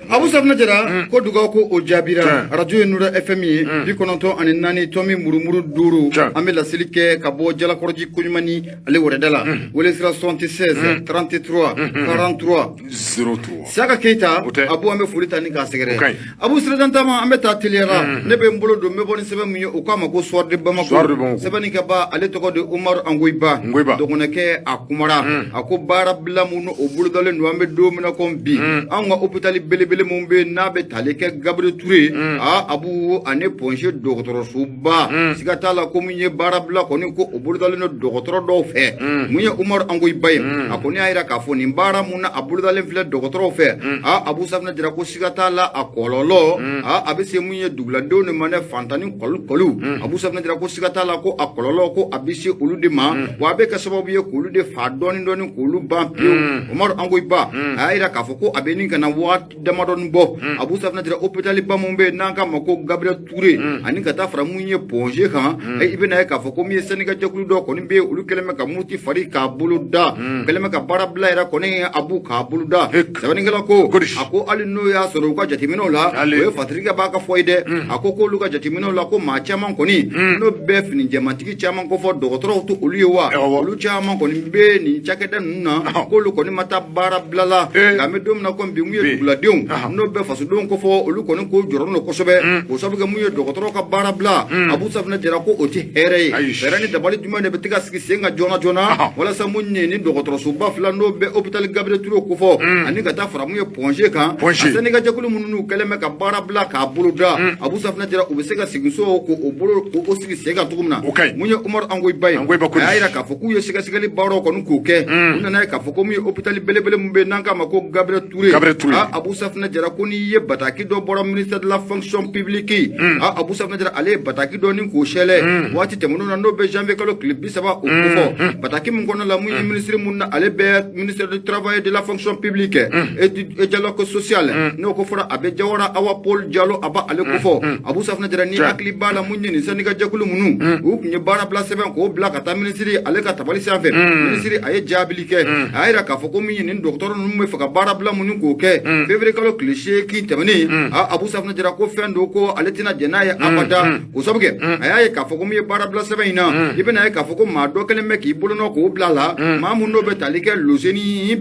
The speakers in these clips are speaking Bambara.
Abu Safna Jara, Kodugo, Ojabira, Radio Nura FMI, Biconoto and Nani, Tommy Murumuru Duru, Amela Silike, Cabo Jala Korji Kunmani, Alewadela, Willisra 76, 33, 43, 03. Saka Keita, Abu Ame Fulitani Gasegre. Abu Sredantama, Ameta Tiliera, Nebembolo, Mebon 7 million, Okama, go sword the Bamako, Sebanikaba, Aletoko de Umar Anguiba, Dogoneke, Akumara, Akubara Blamuno, Obudal, Nwambe Domina Combi, Anga Opitali Belly. Mumbe nabe taleke Gabriel Touré abu ane ponche docteur Suba sigatala komunye barabla koniko oburdaleno docteur do fe munye Umar Angoy Baye akoni ayira kafoni mbara muna aburdalen fle docteur fe Abu Safna dira ko sigatala akololo abese munye dugla do ne mane fantani kolu Abu Safna dira ko sigatala ko akololo ko abise uludema wabe ka sababu ye kulude fadoni ndoni kulu bampio Umar Angoy Ba ayira kafoko abeni kana wat don bo Abu Safna dira hôpital ba mumbe nanga mako Gabriel Touré ani kata framunye ponje kan ibena ka foko mi Senegal jakulu do ko nimbe ulu keleme ka muti fari ka buluda keleme ka barabla era ko ne Abu ka buluda sabaningala ko ako alino ya soro ka jatimino la we fatriga ba ka foide ako ko luka jatimino la ko ma chaman ko ni no be fini jamatiki chaman ko fo docteur to uliwa ulu chaman ko nimbe ni chakeda nuna ko lu ko ni mata barabla la kame dom na ko mbi muye dugla dion no be fasu don ko fo olu ko ni ko joro no ko sobe ga muye docteur ka barabla Abu Safna jara ko oti here ni dabali juma ne betiga siki senga jona wala sa munye ni docteur Suba fla no be hôpital Gabriel Touré ko fo ani ga ta fra muye ponje kan asani ga jakulu mununu keleme ka barabla ka buluda Abu Safna jara ubesega sigi so ko obolo ko sigi senga tugumna munye Umar Angoy Baye ayira ka fo ku ye siga sigali baro ko nuko ke unana ka fo ko muye hôpital belebele mumbe nanka mako Gabriel Touré Abu Safna jara ko ni ye bataki do boro ministre de la fonction publique Abu Safna jara ale bataki do ni ko shele wati temuno no be janvier kalo clip bi saba o fo bataki mun kono la muy ministre mun ale be ministre du travail de la fonction publique et dialogue social no ko fora abe jawara awa Paul Diallo aba ale ko fo Abu Safna jara ni akli bala mun ni saniga jakulu munu u ni bara place ben ko bla kata ministre ale ka tabali sanfer ministre aye jabilike ayira ka fo ko mi ni docteur no me fa bara bla munu ko ke février kalo cliché ki temani Abu Safna jara ko fendo ko aletina jenaya abada ko sabge ayaye ka foko mi barabla sebaina ibena ka foko ma do kele me ki buluno ko blala ma munno be talike lozeni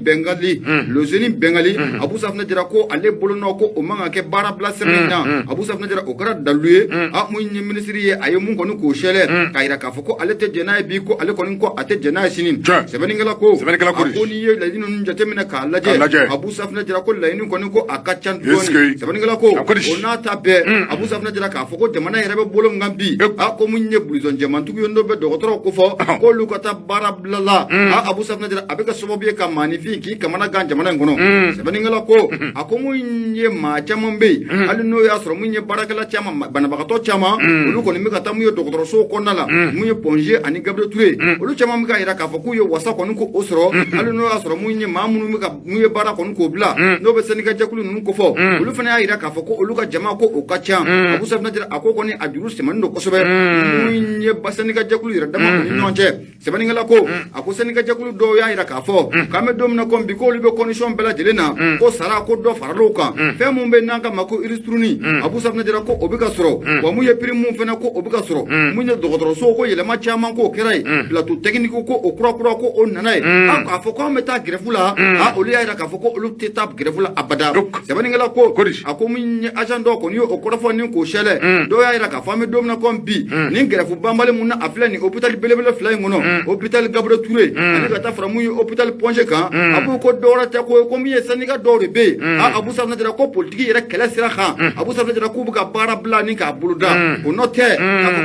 bengali Abu Safna jara ko ale buluno ko o manga ke barabla sebaina Abu Safna jara o kara daluye mu ni ministry aye mun ko no ko shele kaira ka foko alete jenaya bi ko ale ko ko ate jenaya sinin sebeningala ko ko ni ye ladino njatemina ka laje Abu Safna jara ko layni ko ko akachan doni sebeningala ko ona tabe Abu Safna jara ka foko jamana yerebe bolo ngambi ko munye bulizon jamantu yondo be docteur ko fo ko lukata barablala Abu Safna jara abeka sobobe ka magnifique kamana ganja mana ngono sebeningala ko ako munye ma chamambe alino ya soro munye barakala chama bana bakato chama ulu ko nimika tamuyo docteur so ko nala munye ponje ani Gabriel Touré ulu chama mika ira ka foko yo wasa ko nko osro alino ya soro munye mamunu mika munye barako nko bla no be senika jakulu nko fo ulu fana ira ka foko ulu ka jama ko okacha Abu Safna jara akoko ni aduru semando ko sobe munye basani ka jakulu ira dama ni nonje sebani ngala ko akosani ka jakulu do ya ira ka fo kame dom na ko biko libe condition bela jelena ko sara ko do faralo kan fe mumbe nanga mako iristruni Abu Safna jara ko obika soro wa muye prime mum fena ko obika soro munye docteur so ko yele ma chama ko kerai plateau technique ko okura ko on nanai ka fo ko meta grefula oli ya ira ka fo ko olu tetap grefula abada sebani ngala ko ako munye agent do ko ni okura fo ni ko shele do ya ira ka fami dom na kombi ni grefu bambale mun na afla ni hôpital belebele fly ngono hôpital Gabriel Touré ani ka ta framu hôpital Ponje kan abu ko dora ta ko mi saniga dore be Abu Safna jara ko politique ira kala sira khan Abu Safna jara ko buka bara bla ni ka buluda ko note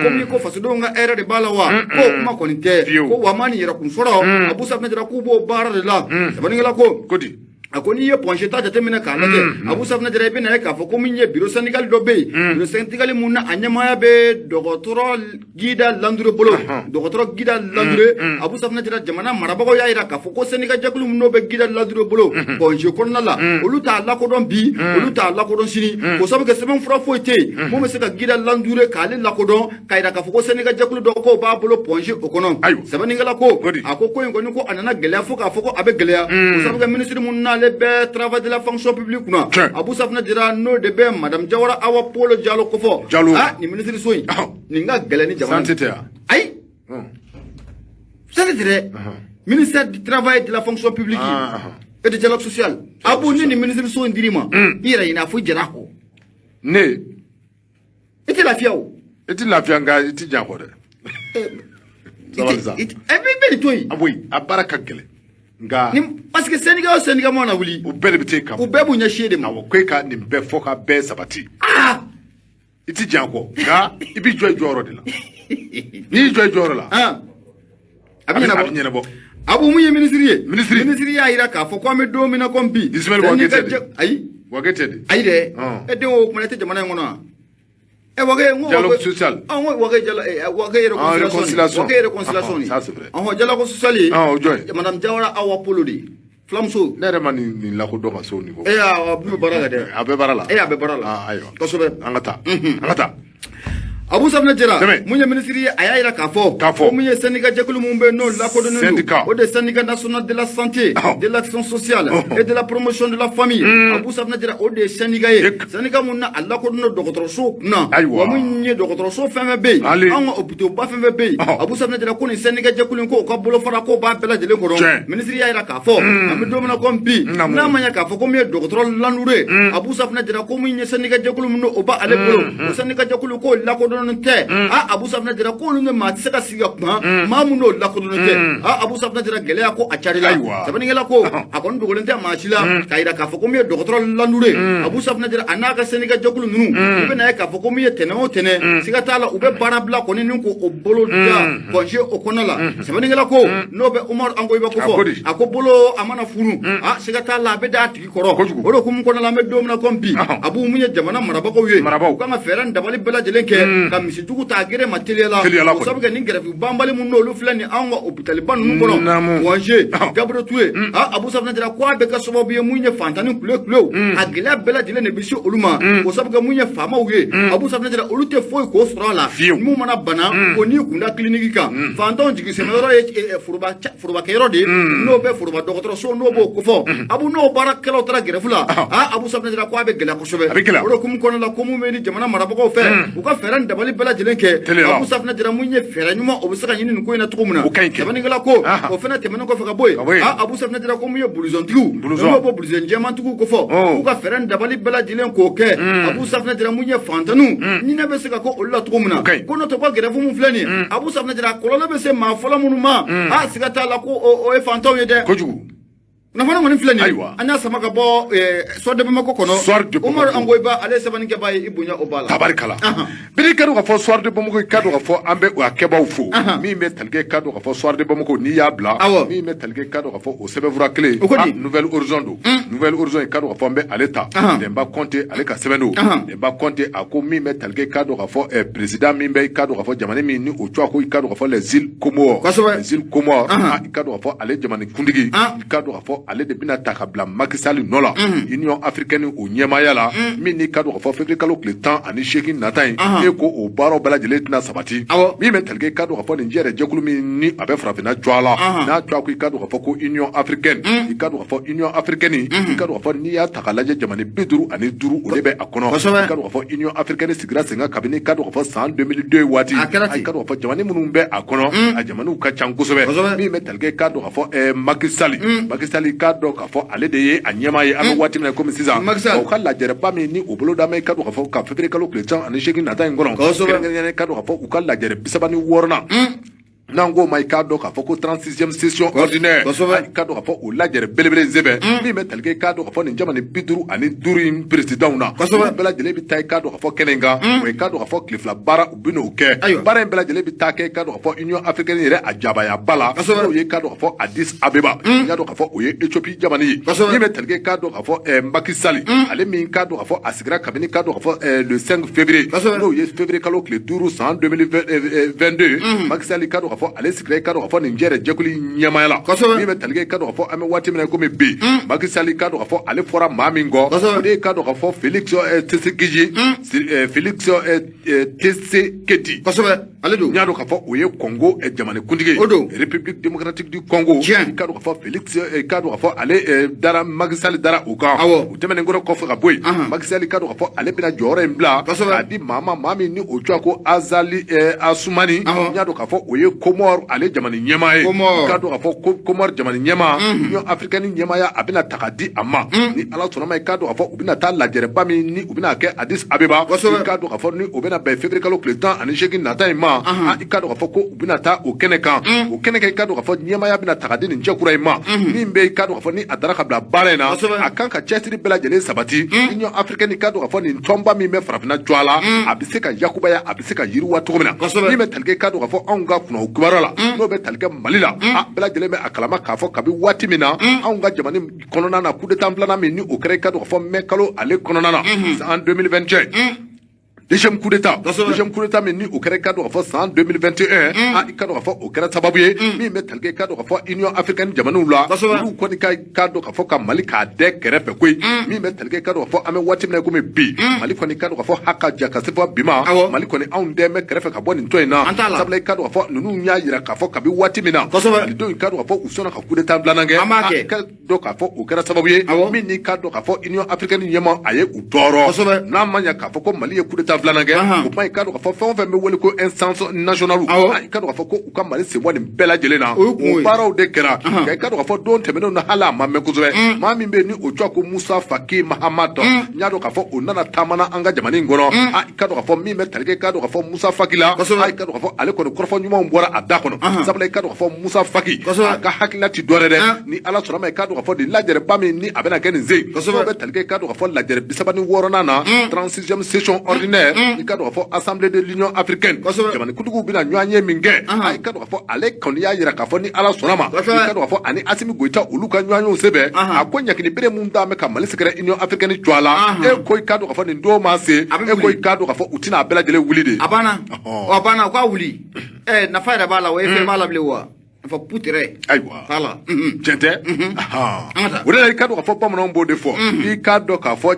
ko mi ko fasudo nga era de balawa ko kuma ko ni te ko wamani ira kun soro Abu Safna jara ko bo bara de la sabani ngala ko kodi akoni ye ponche ta jatemina ka lake Abu Safna jara be na ka fo ko minye bureau syndical do be bureau syndical munna anyama be docteur gida landure bolo docteur gida landure Abu Safna jara jamana marabago ya ira ka fo ko syndical jakulu munno be gida landure bolo ponche ko nala oluta la ko don bi oluta la ko don sini ko sabu ke seben fra foite mo me se ka gida landure ka le la ko don ka ira ka fo ko syndical jakulu do ko ba bolo ponche o kono sabani ngala ko akoko ngo ko anana gele fo ka fo ko abe gele ko sabu ke ministre munna ale be travail de la fonction publique na Abu Safna dira no de be madame Jawara Awa Polo Diallo ko fo ni ministre soyi ni nga galani jamana santé ay santé ministère du travail de la fonction publique et du dialogue social Abu ni ministre soyi dirima ira ina fu jara ko ne eti la fiawo eti la fianga eti jango de beli toyi oui abaraka gele nga parce que Sénégal mo na wuli u bele bite kam u bebu nya shede mo awo kweka ni be foka be sabati iti jango nga ibi joy joro de la ni joy joro la abina bo abu mu ye ministre ya ira ka fo ko me do mi na kompi Ismaël Wagete ay Wagete ay de e de o kuma te jamana ngono dialogue social réconciliation ça c'est vrai dialogue social madame Jawara Awa Polo di flamso nere mani la ko do ka so ni ko abe barala de abe barala abe barala ayo ko so be angata Abu Safna Jara munye ministry ayayira kafo munye syndicat jakulu mumbe no la ko do de syndicat national de la santé de l'action sociale et de la promotion de la famille Abu Safna Jara o de syndicat munna alla ko do docteur so na wa munye docteur so femme be an hôpital ba femme be Abu Safna Jara ko ni syndicat jakulu ko ko bolo fara ko ba bela jele ko ministry ayayira kafo am do na kompi na manya kafo ko me docteur lanure Abu Safna Jara ko munye syndicat jakulu munno o ba ale bolo syndicat jakulu ko la ko Abu Safna Jara ko lu ne ma tsaka siga kuma mamuno la ko lu ne Abu Safna Jara gele ko achari la sabani gela ko akon dogolente ma chila kaira ka foko mi docteur landure Abu Safna Jara anaka Senegal jokulu nunu be na ka foko mi tene o tene siga tala ube barabla ko ni ko obolo dia konje okonala sabani gela ko no be Umar Angoy ba ko fo akobolo amana funu siga tala be da tigi koro oro kum ko na la me dom na kompi Abu munye jamana maraba ko ye ko nga feran dabali bela jelenke misi tugu ta gere matelela ko sabu ni grefi bambali mun no lu flani anwa hôpital ban nu kono wanje gabro tué Abu Safna Jara ko be ka sababu ye munye fantani kule agila bela dile ne bisi oluma ko sabu munye fama uye Abu Safna Jara olute foy ko srala mu mana bana ko ni kunda clinique ka fanton jigi semero e furuba kero de no be furuba docteur so no bo ko fo Abu no barakelo tra grefula Abu Safna Jara ko be gela ko sobe ro kum kono la ko mu meni jamana maraba ko fe ko ka feran dabali bela jelenke Abu Safna Jara munye fera nyuma obusaka nyini ko ina tukumuna sabani ngala ko o fena temena ko faka boy Abu Safna Jara ko munye buluzon tigu no bo buluzon jema tugu ko fo ko ka feran dabali bela jelen ko ke Abu Safna Jara munye fantanu ni na besaka ko olla tukumuna ko no to ko gere fu mu flani Abu Safna Jara ko lo be se ma fola munuma sigata la ko o e fantaw yede ko jugu na fana ngoni flani anya samaka bo so de bama ko kono Umar Angoy ba ale sabani ke baye ibunya obala tabarikala biri kadu ka fo soir de bamako kadu ka fo ambe wa kebaw fo mi me talge kadu ka fo soir de bamako ni ya bla mi me talge kadu ka fo o sebevra clé nouvelle horizon kadu ka fo ambe aleta demba compter ale ka sebendo demba compter ako mi me talge kadu ka fo président mi be kadu ka fo jamane mi ni o twa ko kadu ka fo les îles Comores kadu ka fo ale jamane kundigi kadu ka fo ale de bina takabla Macky Sall nola Union africaine o nyemaya la mi ni kadu fo fekle kalo le temps ani shekin natain e ko o baro bala jele tina sabati mi men telge kadu fo ni jere jekulu mi ni abe frafina jwala na jwa ko kadu fo ko Union africaine kadu fo Union africaine kadu fo ni ya takalaje jamani biduru ani duru o lebe akono kadu fo Union africaine sigira senga kabini kadu fo 2002 wati kadu fo jamani munumbe akono a jamani ka chankusobe mi men telge kadu fo Macky Sall kado ka fo ale de ye anyema ye alo wati na komi siza o kala jere ba mi ni obolo da me kado ka fo ka febere kalo kletan ani sheki na ta ngono kado ka fo u kala jere bisabani worna nango mai kado ka fo ko 36e session ordinaire kado ka fo o la jere belebele zebe mi me telge kado ka fo ni jamani biduru ani duru president na bela jele bi tay kado ka fo kenenga o kado ka fo klifla bara ubino ke bara bela jele bi take kado ka fo Union africaine yere ajaba ya bala o ye kado ka fo Addis Abeba kado ka fo o ye Ethiopie jamani mi me telge kado ka fo Macky Sall ale mi kado ka fo asigra kabini kado ka fo le 5 février o ye février kalo kle duru 2022 Macky Sall kado ka fɔ ale sigira ka dɔn ka fɔ nin jɛrɛ jɛkuli ɲɛmaya la min bɛ talige ka dɔn ka fɔ an bɛ waati min na komi bi Macky Sall ka dɔn ka fɔ ale fɔra maa min kɔ o de ka dɔn ka fɔ Félix Tshisekedi Félix Tshisekedi ale don n y'a dɔn ka fɔ o ye Congo jamanakuntigi ye République démocratique du Congo ka dɔn ka fɔ Félix ka dɔn ka fɔ ale dara Macky Sall dara o kan o tɛmɛnen kɔfɛ ka bɔ yen Macky Sall ka dɔn ka fɔ ale bɛna jɔyɔrɔ in bila k'a di maa min ni o cogoya ko Azali Assoumani n y'a dɔn ka fɔ o ye Comore ale jamana ɲɛmaa ye ka dɔn ka fɔ Comore jamana ɲɛmaa Union africaine ɲɛmaaya a bɛna ta ka di a ma ni Ala sɔnna ma i ka dɔn ka fɔ u bɛna taa lajɛrɛba min ni u bɛna kɛ Addis Abeba i ka dɔn ka fɔ ni o bɛna bɛn février kalo tile 18 nata in ma i ka dɔn ka fɔ ko u bɛna taa o kɛnɛ kan o kɛnɛ kan i ka dɔn ka fɔ ɲɛmaaya bɛna ta ka di nin jɛkura in ma min bɛ i ka dɔn ka fɔ ni a dara ka bila baara in na a kan ka cɛsiri bɛɛ lajɛlen sabati Union africaine i ka dɔn ka fɔ nin tɔnba min bɛ farafinna jɔ a la a bɛ se ka yakubaya a bɛ se ka yiriwa cogo min na min bɛ talige ka dɔn ka fɔ anw ka kunna kibaruya la n'o bɛ talige Mali la a bɛɛ lajɛlen bɛ a kalama k'a fɔ kabi waati min na anw ka jamana kɔnɔna na coup d'état filanan min ni o kɛra i ka dɔn ka fɔ mai kalo ale kɔnɔna na en 2021 deuxième coup d'état min ni o kɛra i ka dɔn ka fɔ san 2021 i ka dɔn ka fɔ o kɛra sababu ye min bɛ talige i ka dɔn ka fɔ Union africaine jamanaw la olu kɔni ka dɔn ka fɔ ka Mali k'a dɛ kɛrɛfɛ koyi min bɛ talige i ka dɔn ka fɔ an bɛ waati min na komi bi Mali kɔni ka dɔn ka fɔ haka ja ka se fɔ bi ma Mali kɔni anw dɛn bɛ kɛrɛfɛ ka bɔ nin tɔ in na sabula i ka dɔn ka fɔ ninnu y'a yira k'a fɔ kabi waati min na Malidenw i ka dɔn ka fɔ u sɔnna ka coup d'état filanan kɛ i ka dɔn k'a fɔ o kɛra sababu ye min ni ka dɔn ka fɔ Union africaine ɲɛma a ye u tɔɔrɔ n'a ma ɲɛ k'a fɔ ko Mali ye coup d'état filanan kɛ o kuma i ka dɔn ka fɔ fɛn o fɛn bɛ wele ko instance nationale i ka dɔn ka fɔ ko u ka Mali sen bɔ nin bɛɛ lajɛlen na o baaraw de kɛra nka i ka dɔn ka fɔ don tɛmɛnenw na hali a ma mɛn kosɛbɛ maa min bɛ yen ni o cogoya ko Musa Faki Mahamat n y'a dɔn ka fɔ o nana taamana an ka jamana in kɔnɔ i ka dɔn ka fɔ min bɛ talige i ka dɔn ka fɔ Musa Faki la i ka dɔn ka fɔ ale kɔni kɔrɔfɔ ɲumanw bɔra a da kɔnɔ sabula i ka dɔn ka fɔ Musa Faki a ka hakilila ti dɔ wɛrɛ dɛ ni Ala sɔnna ma i ka dɔn ka fɔ nin lajɛrɛba min ni a bɛna kɛ nin sen n'o bɛ talige i ka dɔn ka fɔ lajɛrɛ 36nan na 36e session ordinaire i ka dɔn ka fɔ assemblée de l'Union africaine jamanakuntigiw bɛna ɲɔgɔn ye min kɛ i ka dɔn ka fɔ ale kɔni y'a yira k'a fɔ ni Ala sɔnna ma i ka dɔn ka fɔ ani Assimi Goïta olu ka ɲɔgɔnyew sɛbɛn a ko ɲagini bere mun d'a mɛ ka Mali sɛgɛrɛ Union africaine jɔ a la e ko i ka dɔn ka fɔ nin don ma se e ko i ka dɔn ka fɔ u tɛna a bɛɛ lajɛlen wuli de a banna o k'a wuli nafa yɛrɛ b'a la o ye fɛn b'a la bilen wa nafa putere ayiwa tiɲɛ tɛ o de la i ka dɔn ka fɔ bamananw b'o de fɔ i ka dɔn k'a fɔ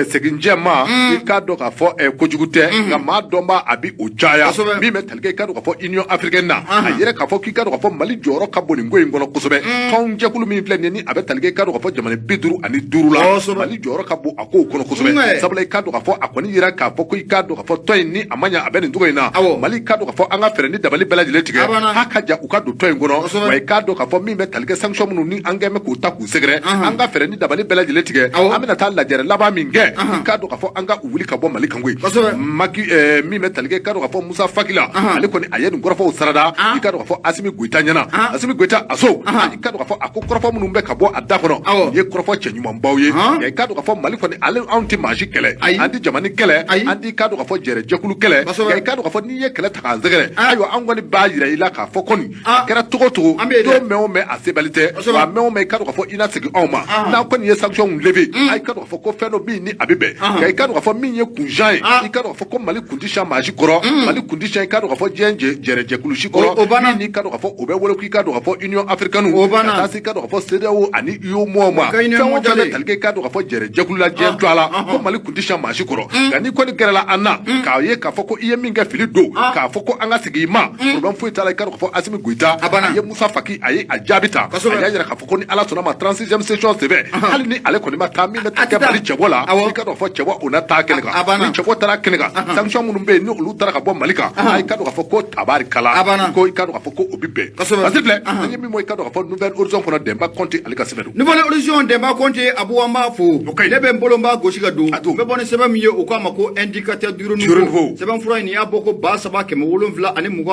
seginjɛ ma i ka dɔn k'a fɔ kojugu tɛ nka maa dɔnba a bi o caya min bɛ talige i ka dɔn k'a fɔ Union africaine na a yɛrɛ k'a fɔ k'i ka dɔn k'a fɔ Mali jɔyɔrɔ ka bon nin ko in kɔnɔ kosɛbɛ tɔn jɛkulu min filɛ nin ye ni a bɛ talige i ka dɔn k'a fɔ jamana 55 la Mali jɔyɔrɔ ka bon a kow kɔnɔ kosɛbɛ sabula i ka dɔn k'a fɔ a kɔni yira k'a fɔ ko i ka dɔn k'a fɔ tɔn in ni a ma ɲɛ a bɛ nin cogo in na Mali ka dɔn k'a fɔ an ka fɛɛrɛ ni dabali bɛɛ lajɛlen tigɛ h'a ka ja u ka don tɔn in kɔnɔ wa i k'a dɔn k'a fɔ min bɛ talige sanction minnu ni an gɛn bɛ k'u ta k'u sɛgɛrɛ an ka fɛɛrɛ ni dabali bɛɛ lajɛlen tigɛ an bɛna taa lajɛrɛ laban min kɛ i k'a dɔn k'a fɔ an ka wuli ka bɔ Mali kan koyi Macky min bɛ talige i k'a dɔn k'a fɔ Musa Faki la ale kɔni a ye nin kɔrɔfɔw sarada i k'a dɔn k'a fɔ Assimi Goïta ɲɛna Assimi Goïta aso i k'a dɔn k'a fɔ a ko kɔrɔfɔ minnu bɛ ka bɔ a da kɔnɔ nin ye kɔrɔfɔ cɛ ɲumanbaw ye i k'a dɔn k'a fɔ Mali kɔni ale anw tɛ maa si kɛlɛ an tɛ jamana kɛlɛ an tɛ k'a dɔn k'a fɔ jɛrɛjɛkulu kɛlɛ i k'a dɔn k'a fɔ n'i ye kɛlɛ ta k'an sɛgɛrɛ ayiwa an kɔni b'a yira i la k'a fɔ kɔni a kɛra cogo cogo don mɛn o mɛn a sebali tɛ wa mɛn o mɛn i ka dɔn k'a fɔ i na segin anw ma n'an kɔni ye sanction levé a i ka dɔn k'a fɔ ko fɛn dɔ bɛ yen ni a bɛ bɛn nka i ka dɔn k'a fɔ min ye kunjan ye i ka dɔn k'a fɔ ko Mali kun tɛ siyan maa si kɔrɔ Mali kun tɛ siyan i ka dɔn k'a fɔ diɲɛ jɛrɛjɛkulu si kɔrɔ min n'i ka dɔn k'a fɔ o bɛ wele ko i ka dɔn k'a fɔ Union africaine ka taa se i ka dɔn k'a fɔ CEDEAO ani UEMOA ma fɛn o fɛn bɛ talige i ka dɔn k'a fɔ jɛrɛjɛkulu la diɲɛ jɔ a la ko Mali kun tɛ siyan maa si kɔrɔ nka n'i kɔni gɛrɛla an na k'a ye k'a fɔ ko i ye min kɛ fili don k'a fɔ ko an ka segin i ma problème foyi t'a la i ka dɔn k'a fɔ Assimi Goïta a ye Musa Faki a ye a jaabi ta a y'a yira k'a fɔ ko ni Ala sɔnna ma 36e session sɛbɛn hali ni ale kɔni ma taa min bɛ taa kɛ Mali cɛbɔ la i ka dɔn k'a fɔ cɛbɔ o na taa kɛnɛ kan ni cɛbɔ taara kɛnɛ kan sanction minnu bɛ yen ni olu taara ka bɔ Mali kan i ka dɔn k'a fɔ ko tabari kala ko i ka dɔn k'a fɔ ko o bɛ bɛn parce que filɛ an ye min fɔ i ka dɔn k'a fɔ Nouvelle Horizon kɔnɔ Demba Conté ale ka sɛbɛn don Nouvelle Horizon Demba Conté Abu an b'a fo ne bɛ n bolo n b'a gosi ka don n bɛ bɔ ni sɛbɛn min ye o k'a ma ko indicateur du renouveau sɛbɛn fura in y'a bɔ ko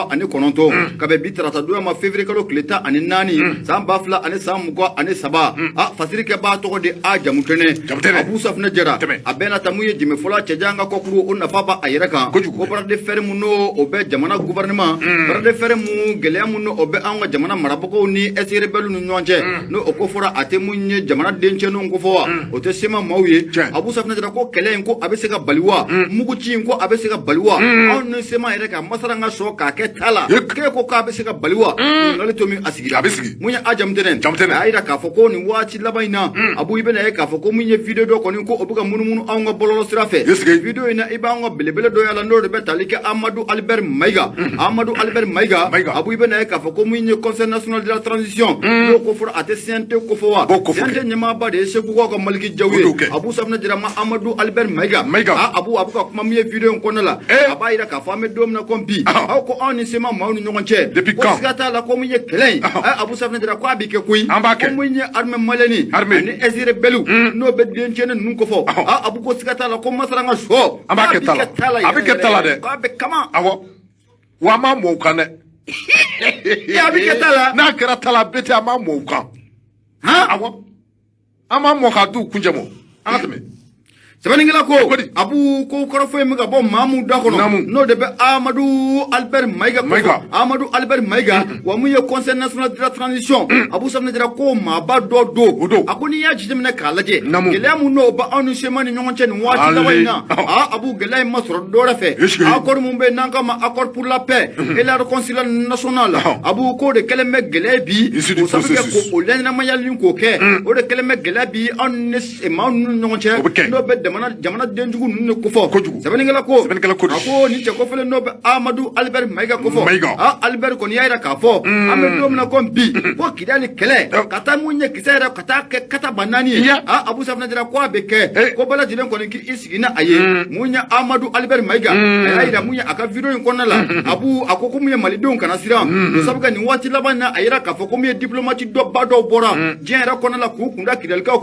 3729 ka bɛn bi tarata don ma février kalo kileta ani nani san bafla ani san mugo ani saba fasiri ke ba to de a jamutene Abu Safna Jara abena tamuye jime fola cejanga ko kuru onna faba ayira kan ko bar de fer mu no obe jamana gouvernement bar de fer mu gele mu no obe anga jamana marabako ni esire belu no nyonje no okofora atemunye jamana denche no ngofowa o te sema mawye Abu Safna Jara ko kele ko abesega baliwa mugu ci ko abesega baliwa on ne sema ere ka masaranga so ka ke tala ke ko ka abesega baliwa ngale to mi asigi abesigi munya ajam tenen ayira ka foko ni wati labaina Abu ibena ka foko munye video do ko ni ko obuga munu anga bololo sirafe video ina ibanga belebele do yala ndo be talike Amadou Albert Maïga Abu ibena ka foko munye conseil national de la transition do ko for ate sente ko fowa sente nyama ba de sheku ko maliki jawi Abu Safna Jara ma Amadou Albert Maïga Abu ka kuma miye video ko nala abayira ka fame dom na kompi ko on sema mawnu nyonche ko sigata la ko munye kelen Abu Safna Jara ko abike kuyi ko munye arme maleni ni ezire belu no be denchene nun ko fo Abu ko sigata la ko masaranga so abike tala de ko be kama awo wa ma mo kane ya abike tala na kera tala bete ama mo kan awo ama mo ka du kunjemo anatme Sabaningila ko Abu ko korofo mi ga bo mamu dakono no de be Amadou Albert Maïga Amadou Albert Maïga wa mu ye conseil national de la transition Abu Safna Jara ko ma ba do akoni ya jitemna kalaje gelemu no ba anu semani nyonche ni wati lawaina Abu gelay masro do rafe accord mu be nanga ma accord pour la paix et la réconciliation nationale Abu ko de keleme gelay bi o sabe ko o lenna ma yalin ko ke o de keleme gelay bi on ne ma nyonche no be jamana denjugu nune kufo sabaningala ko ako ni ko fele no Amadou Albert Maïga kufo Albert ko ni yaira ka fo ame dom na kombi ko kidali kele kata munye kisera kata banani Abu Safna Jara ko abeke ko bala jilen ko ni isigina aye munya Amadou Albert Maïga ayira munya aka video ko nala Abu akoko munye malidon kana sira sabuka ni wati labana ayira ka fo ko munye diplomate do bado bora jera ko nala ku kunda kidali ka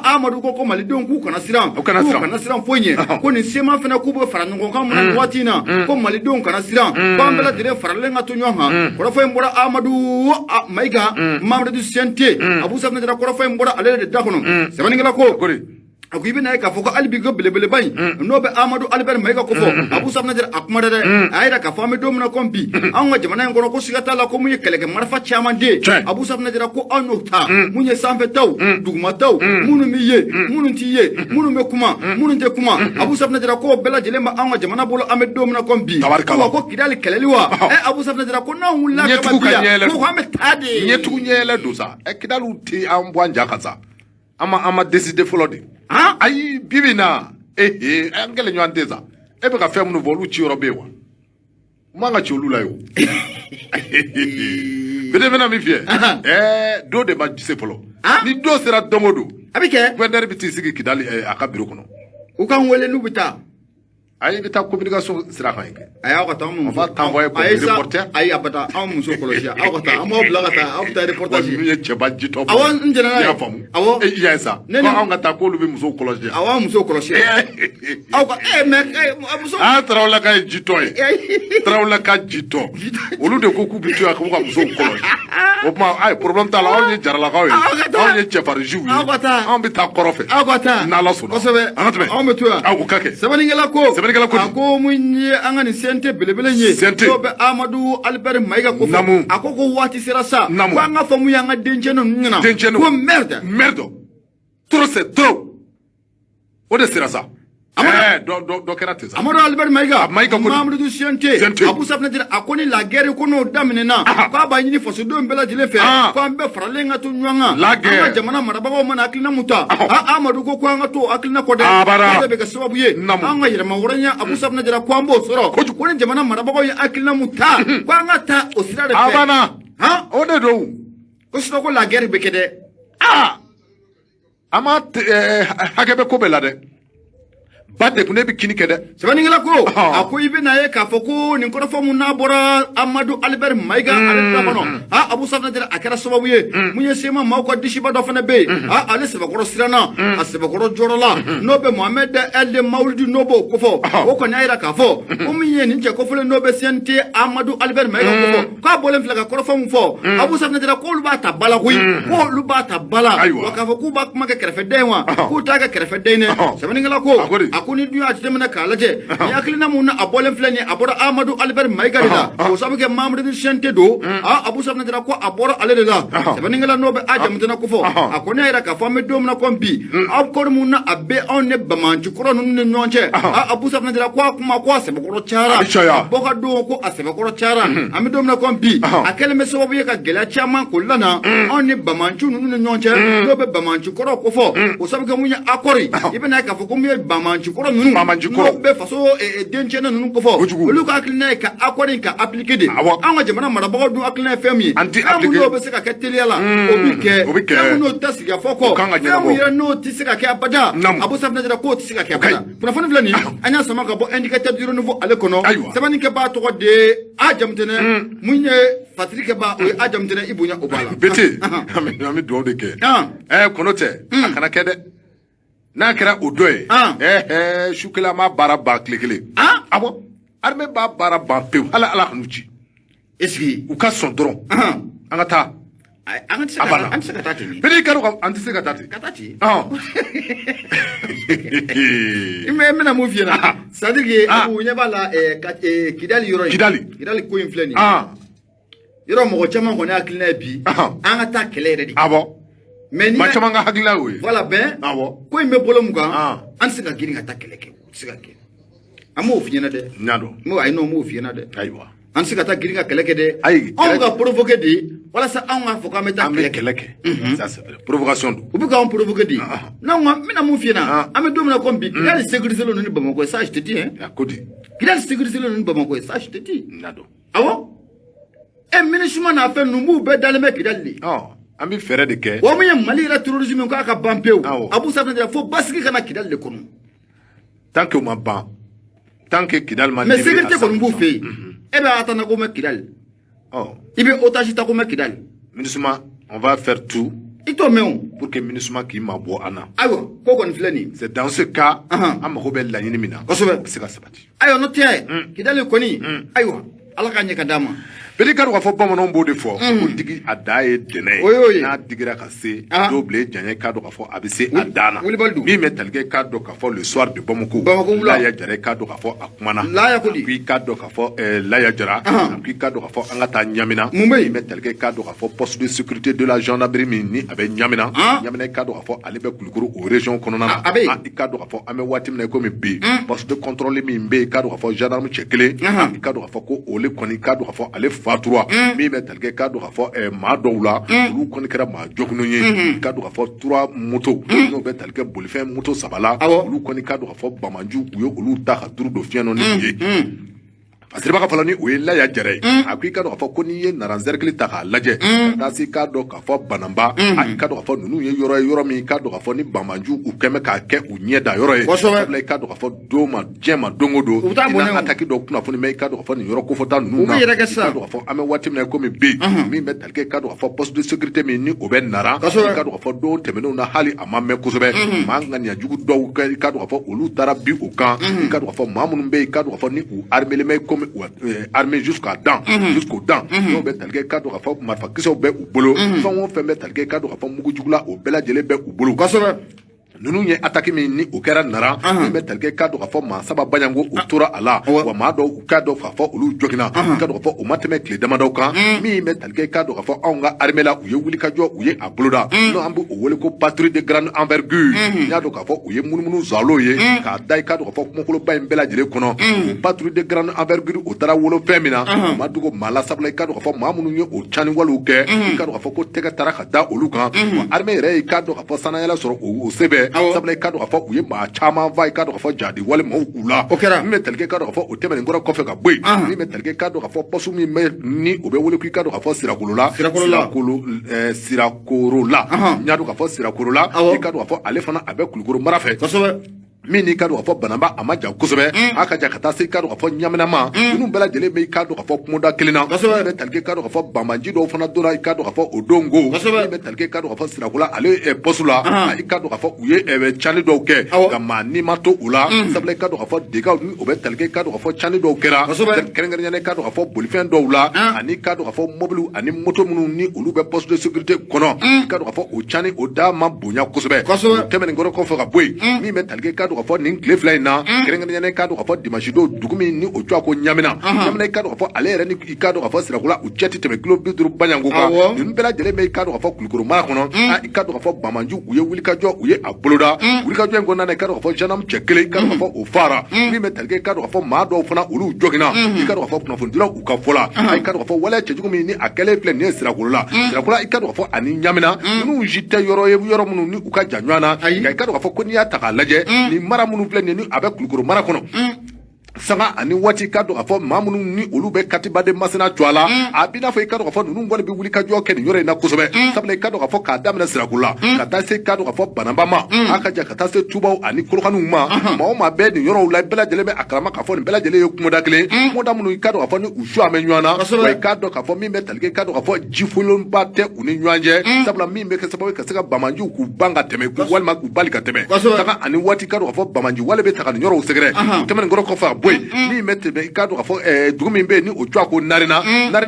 Amadou ko malidon ku kana sira kana siran fonye ko ni sema fana ku bo fara ngon kan mun wati na ko malidon kana siran ko ambela dire farale nga to nyoha ko fa mbora Amadou Maïga Mamadou Sente Abu Safna Jara ko fa mbora ale de dakono sabaningala ko aku ibina ka foko albi go belebele bay no be Amadou Albert Maïga ko fo Abu Safna Jara akmada de ayira ka fami dom na kompi anga jamana ngoro ko sigata la ko munye kelege marfa chaman de Abu Safna Jara ko anota munye sampe taw duguma taw munu miye munu tiye munu me kuma munu te kuma Abu Safna Jara ko bela jelemba anga jamana bolo amed dom na kompi ko kidali keleliwa Abu Safna Jara ko na hulla ka badia ko ha metade nyetu nyele dosa kidalu ti ambwanja kaza ama décider folodi ayi bibina angele nyandeza ebe ka fem no volu chi robewa manga chi olula yo bede mena mi fie do de ma dise folo ni do sera domodo abike wender biti sigi kidali akabiro kono ukan wele lubita ayi bita communication sira kan yake aya ko tam on va t'envoyer comme reporter ayi abata am muso kolosia awata am oblagata awta reportage ni cheba jito awan njena ya famu awo ya sa ko an ngata ko lubi muso kolosia awan muso kolosia awka muso trawla ka jito trawla ka jito olu de ko ku bitu ak ko muso kolosia o ma ay problem ta la on jarala ka on ye chefar jou on bita korofe na la sunu anatme on metua awu kake sabaningala ko ako munye angani sente belebele nye to be Amadou Albert Maïga ko akoko wati sirasa ko anga famu yanga denjeno nyina ko merdo trop c'est trop o de sirasa do kerateza Amadou Albert Maïga Mamadou Sente Abu Safna Jara akoni la guerre ko no daminena ko abanyini foso do mbela jile fe ko ambe fralenga to nywanga anga jamana marababa mana aklina muta Amadou ko anga to aklina ko de be ga sababu ye anga yira mawranya Abu Safna Jara ko ambo soro ko ne jamana marababa ya aklina muta ko anga ta osira de abana o de do ko sino ko la guerre be kede ama hakebe ko belade Bate kune bi kini kede. Sebeningala ko ako ibe na ye ka foko ni ko fo mun na bora Amadou Albert Maiga ale tabono Abu Safna dira akara sababu ye munye sema mako dishiba do fana be ale seba ko sirana aseba ko jorola no be Mohamed El Maulidi nobo ko fo o ko naira ka fo o munye ni je ko fo no be sente Amadou Albert Maiga ko fo ka bolen flaga ko fo mu fo Abu Safna dira ko lu ba ta bala ko lu ba ta bala wa ka fo ku ba kuma ka krefe denwa ku ta ka krefe dene sebeningala ko akuni dunya atemna kalaje ya klina munna abolen flani abora Amadou Albert Maiga da ko sabuke mamre sente do Abu Safna dira ko abora ale da sebeningala no be ajam tana ko fo akoni ira ka fo me dom na kombi akor munna abbe on ne bamanju ko non ne nonche Abu Safna dira ko kuma ko se ko chara boka do ko asebe ko chara ami dom na kombi akele me so be ka gela chama ko lana on ne bamanju non ne nonche no be bamanju ko fo ko sabuke munya akori ibe na ka fo ko me bamanju ko non no be faso denche na non ko fo lu ka klina ka akori ka appliquer de anga jamana marabo do aklina femi amu no be se ka keteliala obike amu no tasiga foko amu ya no tisika ka abada Abu Safna dira ko tisika ka abada pour fone flani anya sama ka bo indicateur du renouveau ale kono sabani ke ba to de ajamtene munye fatrike ba o ajamtene ibunya obala beti ami do de ke kono te akana kede na kera odoye shukela ma bara ba klekele abo arme ba bara ba pe ala knuchi eski u ka son dron angata anti ka tati bele karo anti se ka tati ime na movie na sadiki abu nyabala kidali yoro kidali ko infleni yoro mo chama ko na klina bi angata kele redi abo mais ma chama nga hagla we voilà ben ko imbe bolo muka anti ka giri ngata kele ke sika ke amo ofina de nyado mo ay no mo ofina de aywa anti ka ta giri nga kele ke de on ga provoquer de wala sa on ga foka meta kele ke ça c'est vrai provocation do ubi ka on provoquer de non mina mo ofina ame do mina kombi kidali sécurité lo ni bamako ça je te dis hein akodi kidali sécurité lo ni bamako ça je te dis nyado awo e minishuma na fe numu be daleme kidali ami fere de ke o mu Mali la terrorisme ko aka bampeu Abu Safna dira fo basiki kana kidal le kono tant que ma ban tant que kidal ma mais sécurité ko mbu fe e be atana ko me kidal ibe otage ta ko me kidal MINUSMA on va faire tout ito meon pour que MINUSMA qui ma bo ana ayo ko kon flani c'est dans ce cas am ko be la nyini mina ko so be c'est ka sabati ayo no tie kidal ko ni ayo ala ka nyeka dama beli kadu ka fo bamanon bo de fo ko digi adaye dene na digira ka se double janye kadu ka fo abise adana mi metalge kadu ka fo le soir de Bamako la ya jare kadu ka fo akumana la ya kodi puis kadu ka fo la ya jara puis kadu ka fo angata nyamina mi metalge kadu ka fo poste de sécurité de la gendarmerie ni abe nyamina kadu ka fo alebe kulukuru au région konona kadu ka fo ame watim na ko mi bi poste de contrôle mi mbe kadu ka fo gendarme chekele kadu ka fo ko ole koni kadu ka fo ale fatura mi metalge kadu ka fo ma dowla lu koni kera ma jogno ye kadu ka fo 3 moto no betalge bolifin moto sabala lu koni kadu ka fo bamanju uyo olu ta ka duru do fiano ni ye parce que baka falani o la ya jere akui kadu ka fo koni ye naranzerkli ta ka laje tasi kadu ka fo banamba kadu ka fo nunu ye yoro mi kadu ka fo ni bamanju u keme ka ke u nyeda yoro ye le kadu ka fo do ma jema dongodo ina ataki do kuna fo ni me kadu ka fo ni yoro ko fo ta nunu na kadu ka fo ame watim na ko mi bi mi metal ke kadu ka fo poste de sécurité mi ni o ben nara kadu ka fo do temeno na hali amame kusobe mangani ya jugu do kadu ka fo olu tara bi o kan kadu ka fo mamunu be kadu ka fo ni u armele me ko armé jusqu'à dents jusqu'aux dents no be talge kadu ka fo marfa kiso be u bolo fon fe be talge kadu ka fo mugu jugula o bela jele be u bolo kasobe nunu ye attaque mi ni o kera nara be talge kadu ka fo ma saba banyango o tora ala wa ma do kadu ka fo olu jogina kadu ka fo o mateme kle damado kan mi be talge kadu ka fo onga armé la u ye wuli ka jo u ye abloda no ambu o wole ko patrouille de grande envergure ya do ka fo u ye munumunu zalo ye ka dai kadu ka fo mokolo ba mbela jele kono patrouille de grande envergure o tara wolo femina ma dugo mala sabla kadu ka fo ma munu ye o chani walu ke kadu ka fo ko tega tara ka da olu kan armé re kadu ka fo sana yala soro o sebe sabla kadu ka fo u ye ma chama vai kadu ka fo jadi wale mo ula mi telke kadu ka fo o temene ngora kofe ka boy mi telke kadu ka fo posu mi ni o be wole ku kadu ka fo sirakolola sirakorola nyadu ka fo sirakorola kadu ka fo ale fana abe kulukoro marafe min n'i ka dɔn k'a fɔ banaba a ma jan kosɛbɛ a ka jan ka taa se i ka dɔn k'a fɔ ɲamina ma ninnu bɛɛ lajɛlen bɛ i ka dɔn k'a fɔ kumada kelen na min bɛ tali kɛ i ka dɔn k'a fɔ banbanji dɔw fana donna i ka dɔn k'a fɔ o don ko min bɛ tali kɛ i ka dɔn k'a fɔ sirakula ale poste la i ka dɔn k'a fɔ u ye cani dɔw kɛ nka maa n'i ma to o la sabula i ka dɔn k'a fɔ degaw ni o bɛ tali kɛ i ka dɔn k'a fɔ cani dɔw kɛra kɛrɛnkɛrɛnnenya i ka dɔn k'a fɔ bolifɛn dɔw la ani i ka dɔn k'a fɔ mobili ani moto minnu ni olu bɛ poste de sécurité kɔnɔ i ka dɔn k'a fɔ o cani o da ma bonya kosɛbɛ tɛmɛnen kɔrɔ kɔfɛ ka bɔ yen min bɛ tali kɛ i ka dɔn k'a fɔ nin tile fila in na kɛrɛnkɛrɛnnenya i ka dɔn k'a fɔ dimanche don dugu min ni o cogoya ko ɲamina i ka dɔn k'a fɔ ale yɛrɛ ni i ka dɔn k'a fɔ sirakula u cɛ tɛ tɛmɛ kilo 50 baɲanko kan ninnu bɛɛ lajɛlen bɛ i ka dɔn k'a fɔ kulukoro mara kɔnɔ i ka dɔn k'a fɔ banmanju u ye wulikajɔ u ye a boloda wulikajɔ in kɔnɔna na i ka dɔn k'a fɔ gendarme cɛ kelen i ka dɔn k'a fɔ o fara min bɛ tali kɛ i ka dɔn k'a fɔ maa dɔw fana olu jɔginna i ka dɔn k'a fɔ kunnafonidilaw u ka fɔ la i ka dɔn k'a fɔ waleya cɛjugu min ni a kɛlen filɛ nin ye sirakolo la sirakula i ka dɔn k'a fɔ ani ɲamina ninnu si tɛ yɔrɔ ye yɔrɔ minnu ni u ka jan ɲɔgɔn na nka i ka dɔn k'a fɔ ko n'i y'a ta k'a lajɛ ni mara minnu filɛ nin ye ni a bɛ kulukoro mara kɔnɔ sanga ani waati ka dɔn k'a fɔ maa minnu ni olu bɛ katibaden masina jɔ a la a b'i n'a fɔ i ka dɔn k'a fɔ ninnu kɔni bɛ wuli ka jɔ kɛ nin yɔrɔ in na kosɛbɛ sabula i ka dɔn k'a fɔ k'a daminɛ sirakulu la ka taa se ka dɔn k'a fɔ banaba ma a ka jan ka taa se tubaw ani kolokaniw ma maa o maa bɛɛ nin yɔrɔw la i bɛɛ lajɛlen bɛ a kalama k'a fɔ nin bɛɛ lajɛlen ye kumada kelen kumada minnu i ka dɔn k'a fɔ ni u su a bɛ ɲɔgɔn na wa i ka dɔn k'a fɔ min bɛ tali kɛ i ka dɔn k'a fɔ jifolenba tɛ u ni ɲɔgɔn cɛ sabula min bɛ kɛ sababu ye ka se ka bamanjiw k'u ban ka tɛmɛ k'u walima k'u bali ka tɛmɛ sanga ani waati ka dɔn k'a fɔ bamanji wale bɛ ta ka nin yɔrɔw sɛgɛrɛ tɛmɛnen kɔrɔ kɔfɛ a bɔ yen min bɛ tɛmɛ i ka dɔn k'a fɔ dugu min bɛ yen ni o cogoya ko narena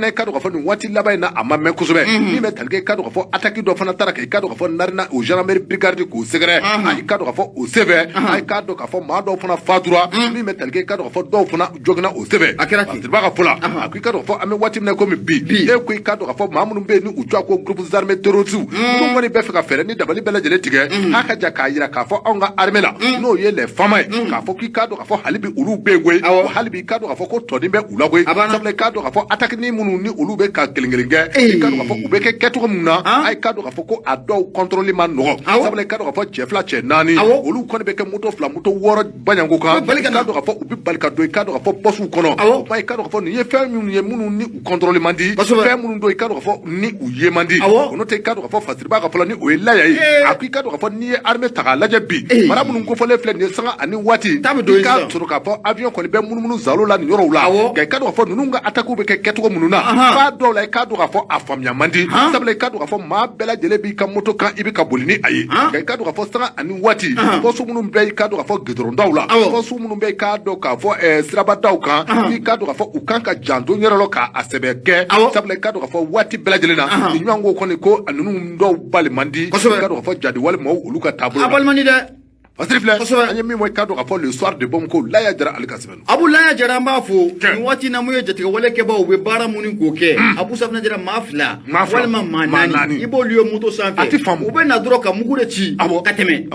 i ka dɔn k'a fɔ nin waati laban in na a ma mɛn kosɛbɛ min bɛ tali kɛ i ka dɔn k'a fɔ attaque dɔ fana taara kɛ i ka dɔn k'a fɔ narena o gendarmerie brigade k'o sɛgɛrɛ i ka dɔn k'a fɔ o sɛbɛn i ka dɔn k'a fɔ maa dɔw fana fatura min bɛ tali kɛ i ka dɔn k'a fɔ dɔw fana jɔginna o sɛbɛn a kɛra ten ka fɔ la a ko i ka dɔn k'a fɔ an bɛ waati min na komi bi e ko i ka dɔn k'a fɔ maa minnu bɛ yen ni u cogoya ko groupes armés terroristes minnu kɔni bɛ fɛ ka fɛɛrɛ ni dabali bɛɛ lajɛlen tigɛ a ka jan k'a jira k'a fɔ anw ka armée la n'o ye les femmes ye k'a fɔ k'i ka dɔn k'a fɔ hali bi olu bɛ yen koyi hali bi i ka dɔn k'a fɔ ko tɔnin bɛ u la koyi sabula i ka dɔn k'a fɔ attaque ni minnu ni olu bɛ ka kelen kelen kɛ i ka dɔn k'a fɔ u bɛ kɛ kɛcogo min na a ka dɔn k'a fɔ ko a dɔw contrôle ma nɔgɔ sabula i ka dɔn k'a fɔ cɛ fila cɛ naani olu kɔni bɛ kɛ moto fila moto wɔɔrɔ baɲanko kan i ka dɔn k'a fɔ u bɛ bali ka don i ka dɔn k'a fɔ poste kɔnɔ o kuma i ka dɔn k'a fɔ nin ye fɛn minnu ye minnu ni u contrôle man di fɛn minnu don i ka dɔn k'a fɔ ni u ye man di o n'o tɛ i ka dɔn k'a fɔ fasiriba ka fɔlɔ ni o ye laya ye a ko i ka dɔn k'a fɔ n'i ye armée ta k'a lajɛ bi mara minnu kofɔlen filɛ nin ye sanga ani waati i ka sɔrɔ k'a fɔ avion kɔni bɛ munumunu zalo la nin yɔrɔw la nka i ka dɔn k'a fɔ ninnu ka attaque bɛ kɛ kɛcogo minnu na f'a dɔw la i k'a dɔn k'a fɔ a faamuya man di sabula i ka dɔn k'a fɔ maa bɛɛ lajɛlen b'i ka moto kan i bɛ ka boli ni a ye nka i ka dɔn k'a fɔ sanga ani waati poste minnu bɛ i ka dɔn k'a fɔ gudɔrɔndaw la poste minnu bɛ i k'a dɔn k'a fɔ sirabadaw kan i ka dɔn k'a fɔ u kan ka janto yɔrɔ la k'a sɛbɛn kɛ sabula i ka dɔn k'a fɔ waati bɛɛ lajɛlen na nin ɲɔgɔn ko kɔni ko ninnu dɔw bali man di i ka dɔn k'a fɔ jadi walima olu ka taabolo la Fasiri filɛ an ye min fɔ i ka dɔn k'a fɔ le soir de bombe ko Laya Jara Ali Kasibɛn Abu Laya Jara an b'a fo nin waati na mun ye jatigɛ wale kɛbaaw u bɛ baara minnu k'o kɛ Abu Safinɛ Jara maa fila walima maa naani i b'olu ye moto sanfɛ u bɛ na dɔrɔn ka mugu de ci ka tɛmɛ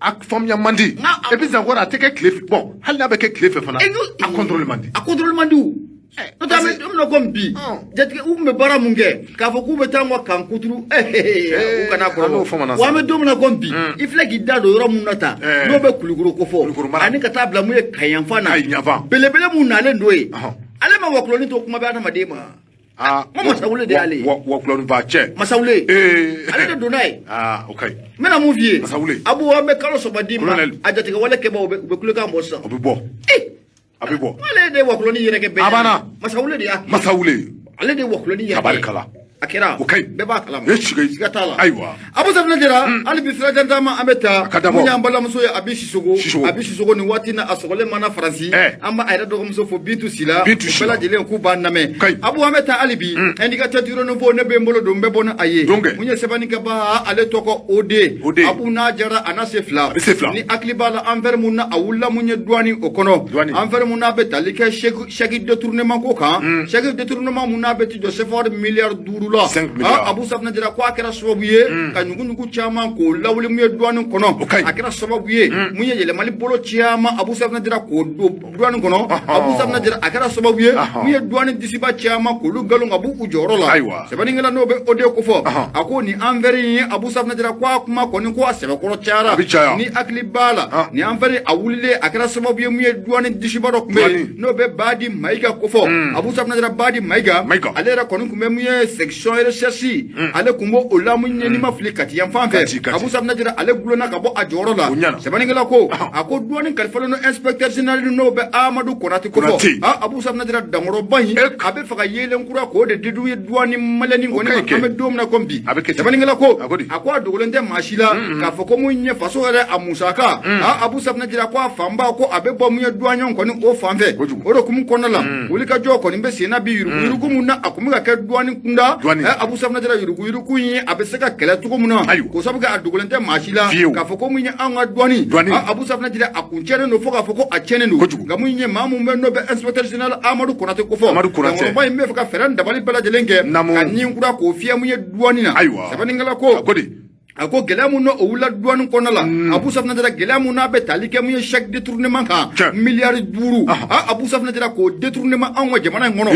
a faamuya man di et puis encore a tɛ kɛ tile fɛ bon hali n'a bɛ kɛ tile fɛ fana a contrôle man di n'o tɛ an bɛ ko bi jatigɛ u tun bɛ baara mun kɛ k'a fɔ k'u bɛ taa an ka kan kuturu u kana kɔrɔ wa an bɛ don min na ko bi i filɛ k'i da don yɔrɔ mun na tan n'o bɛ Kulukoro ko fɔ ani ka taa bila mun ye Kayanfan na belebele mun nalen don ye ale ma wakulɔni to kuma bɛ adamaden ma ko Masawule de y'ale ye wakulɔni ba cɛ Masawule ale de donna ye o ka ɲi n bɛna mun f'i ye Masawule Abu an bɛ kalo saba d'i ma a jatigɛ wale kɛbaaw u bɛ kulekan bɔ sisan o bɛ bɔ a bɛ bɔ ale de ye wakulɔni yɛrɛ kɛ bɛɛ abana Masawule de y'a Masawule ale de ye wakulɔni yɛrɛ tabarikala a kɛra o ka ɲi bɛɛ b'a kalama siga t'a la ayiwa Abu Safinɛ Jara hali bi sirajan taama an bɛ taa ka dabɔ mun y'an balimamuso ye Abi Sisoko nin waati na a sɔgɔlen mana Faransi an b'a yɛrɛ dɔgɔmuso fo Bintu Sila bɛɛ lajɛlen k'u b'an lamɛn Abu an bɛ taa hali bi indicateur du renouveau ne bɛ n bolo don n bɛ bɔ ni a ye mun ye sɛbɛnnikɛbaa ale tɔgɔ Ode Abu n'a jara a na se fila ni hakili b'a la envers mun na a wulila mun ye douane o kɔnɔ envers mun n'a bɛ tali kɛ chèque détournement ko kan chèque détournement mun n'a bɛ ti jɔ CFA miliyari 5 la Abu Safinɛ Jara ko a kɛra sababu ye ka ɲuguɲugu caman k'o lawuli mun ye douane kɔnɔ a kɛra sababu ye mun ye yɛlɛmali bolo caman Abu Safinɛ Jara k'o don douane kɔnɔ Abu Safinɛ Jara a kɛra sababu ye mun ye douane disiba caman k'olu galon ka b'u jɔyɔrɔ la sɛbɛnnikɛla n'o bɛ Ode ko fɔ a ko nin envers in ye Abu Safinɛ Jara ko a kuma kɔni ko a sɛbɛkɔrɔ cayara ni hakili b'a la ni envers a wulilen a kɛra sababu ye mun ye douane disiba dɔ tun bɛ yen n'o bɛ Badi Mayiga ko fɔ Abu Safinɛ Jara Badi Mayiga ale yɛrɛ kɔni tun bɛ mun ye section production et recherche ale kumbo o lamu nyeni ma fili kati yan fan fe Abu Safna Jara ale gulona ka bo a joro la sebaningala ko ako duani kalfalo no inspecteur général no be Amadou Konate ko fo Abu Safna Jara dangoro bahi abe faka yelen kura ko de didu duani malani ngoni ma dom na kombi sebaningala ko ako dogolende mashila ka foko mu nye faso re amusaka Abu Safna Jara ko famba ko abe bo mu duanyon ko ni o fanfe o do kum kono la wuli ka jo ko ni be sena bi yurugu munna akumuga ke duani kunda Abu Safna Jara yurugu yi abe seka kele tuko munna ko sabuga adugolente mashila ka foko mu nye anga duani Abu Safna Jara akuncene no foka foko a chene no ga mu nye mamu me no be inspecteur général Amadou Konate ko fo ko ba me faka feran dabali bala jelenge kan nyin kura ko fiya mu nye duani na sabaningala ko ako gelamu no wula duanu konala Abu Safna Jara gelamu na be talike mu chaque détournement ka milliard duru Abu Safna Jara ko détournement an wa jamana ngono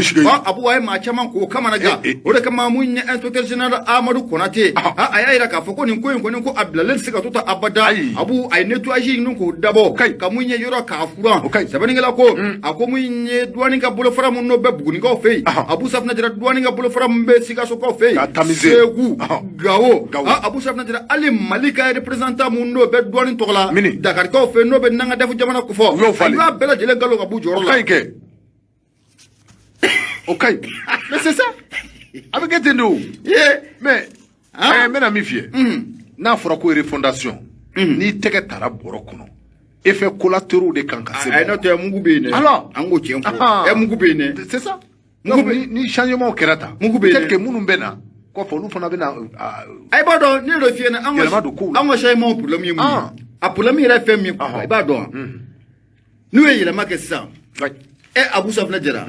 Abu ay ma chama ko kamana ga o de kama mu nya inspecteur général Amadou Konate ayira ka foko ni ko Abdalal sika tota abada Abu ay nettoyage nun ko dabo ka mu nya yoro ka furan sabani ngala ko ako mu nya duani ka bolo fara mu no be buguni ko fe Abu Safna Jara duani ka bolo fara mu be sika so ko fe segu gawo Abu Safna Ali Malika représentant mundo be douane tola Dakar ko fe no be nanga defu jamana ko fo aywa bela jele galo Abu Joro la OK mais c'est ça avec etendo mais mais na mi fie na fora ko refondation ni teke tara boro kono effet collatéraux de kankase ay no te mungu be ne alors ango tiempo mungu be ne c'est ça ni changement kerata peut-être que munum bena ko fo lu fona bena ay ba do ni do fie na ango shay mo problème yi mu a problème yi fm mi ay ba do nu e yele make sa Abu Safna Jara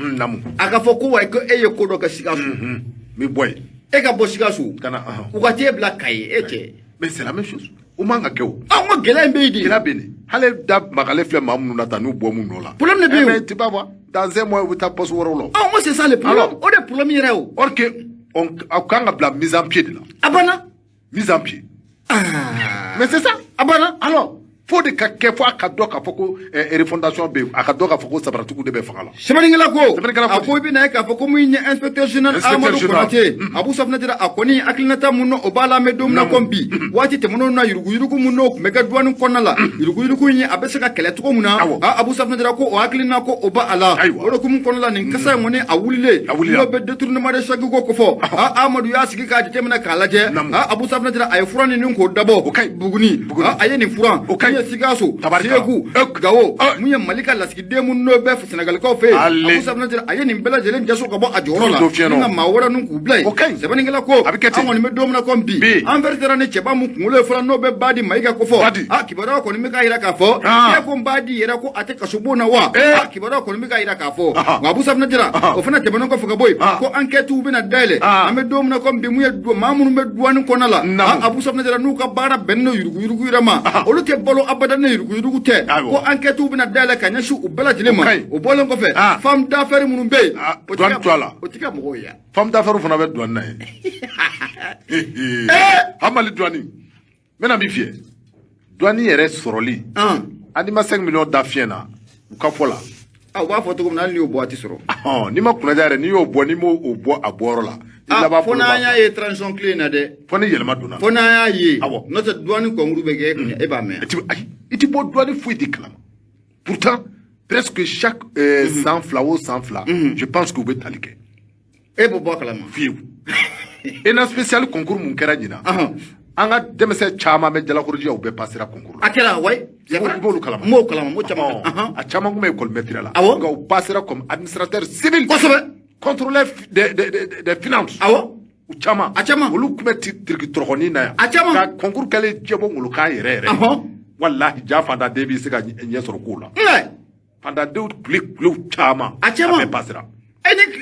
aka fo ko way ko e ko do ka sikasu mi boy e ka bo sikasu kana u ka te black kai mais c'est la même chose o manga kew ango gela mbedi gela bene hale da magale flem mamu na tanu bo mu no la problème ne be mais tu vas voir dans un mois où ta poste woro lo moi c'est ça le problème o de problème yi rew or que on quand la mise en pied de là abana mise en pied mais c'est ça abana alors faut de ka fo akado ka foko refondation be akado ka foko sabratuku de be fangala semaningala ko ako bi na ka foko mu nya inspecteur général Amadou Konate Abu Safna Jara akoni aklinata munno obala me dom na kombi wati te munno na yurugu munno mega duanu konala yurugu nya abesaka keleto ko muna Abu Safna Jara ko o aklina ko oba ala woro kum konala nin kasa ngone awulile no be détournement de chaque ko fo Amadou ya sigi ka temna kalaje Abu Safna Jara ay furani nin ko dabo buguni ayeni furan sigaso segu gawo munya malika lasiki demu no be Senegal ko fe Abu Safna Jara ayeni bela jelen jaso ko bo ajoro la nga mawara nun ku blay sebani ngala ko amoni me domna ko bi en vertera ne cheba mu ngule fura no be badi maika ko fo kibara ko ni me ka hira ka fo e ko badi yera ko ate kasubona wa kibara ko ni me ka hira ka fo Abu Safna Jara o fana te banon ko fuga boy ko enquête u bina dele ame domna ko bi muya do mamunu me duwan ko nala Abu Safna Jara nu ka bara benno yurugu rama olu te bolo abadan ne yurugu te ko enquête u bina dele kanya shu u bela jilema o bolon ko fe femme d'affaires munum be o tika mo ya femme d'affaires fana be douane na amali douane mena mi fie douane yere soroli anima 5 millions d'affiena u ka fola wa foto ko nan li o boati soro ni ma kuna jare ni yo bo ni mo o bo aboro la ila ba fona ya e transition clean na de fona yelma dona fona ya yi no te douane ko nguru be ge e ba me iti bo douane fouille déclame pourtant presque chaque sans fla je pense que vous êtes talike e bo kalama fiu et na spécial concours mun kera jina anga demese chama me jala kurji ou be passer à concours akela way bolu kalama mo chama a chama ngume école maître là nga passer comme administrateur civil contrôleur des finances u chama olu kumeti tirki trokoni na ya concours kale jebo ngulu ka yere wallahi jafanda debi sika nyesoro kula fanda de plus chama be passer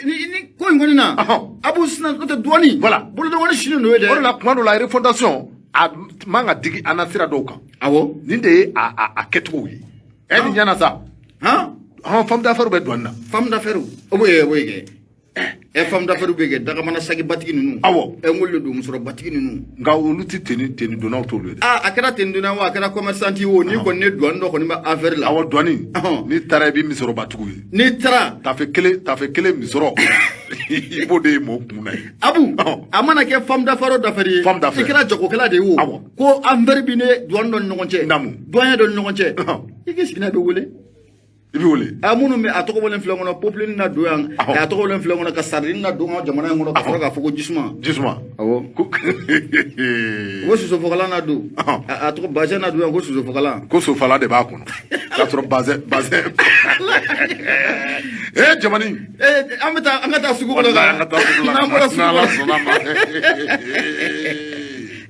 ni ko ngoni na Abu Sina ko douani voilà bolo do woni shinu no de on la kumano la refondation a manga digi anasira doka ninde a keto yi eni nyana sa femme d'affaires be douana femme d'affaires o boye femme d'affaires bege daga mana sagi batigi nunu awo ngol do musoro batigi nunu nga olu ti teni dona to le akara tenduna wa akara commerçant wo ni ko ne douane do ko ni ma affaire la awo douane ni tara bi misoro batigu ni tara ta fait kele misoro ibo de mo kunna abu amana ke femme d'affaires ikira joko kala de wo ko amber bi ne douane do ngonche douane do ngonche igi sigina be wole ibi wole amunu me atoko bolen flengono populin na doyan atoko bolen flengono ka sardine na dongo jamana ngono ka froga foko jisma awo wo suso fokala na do atoko baje na doyan go suso fokala ko so fala de ba kono ka tro baze jamani angata sugu ko ga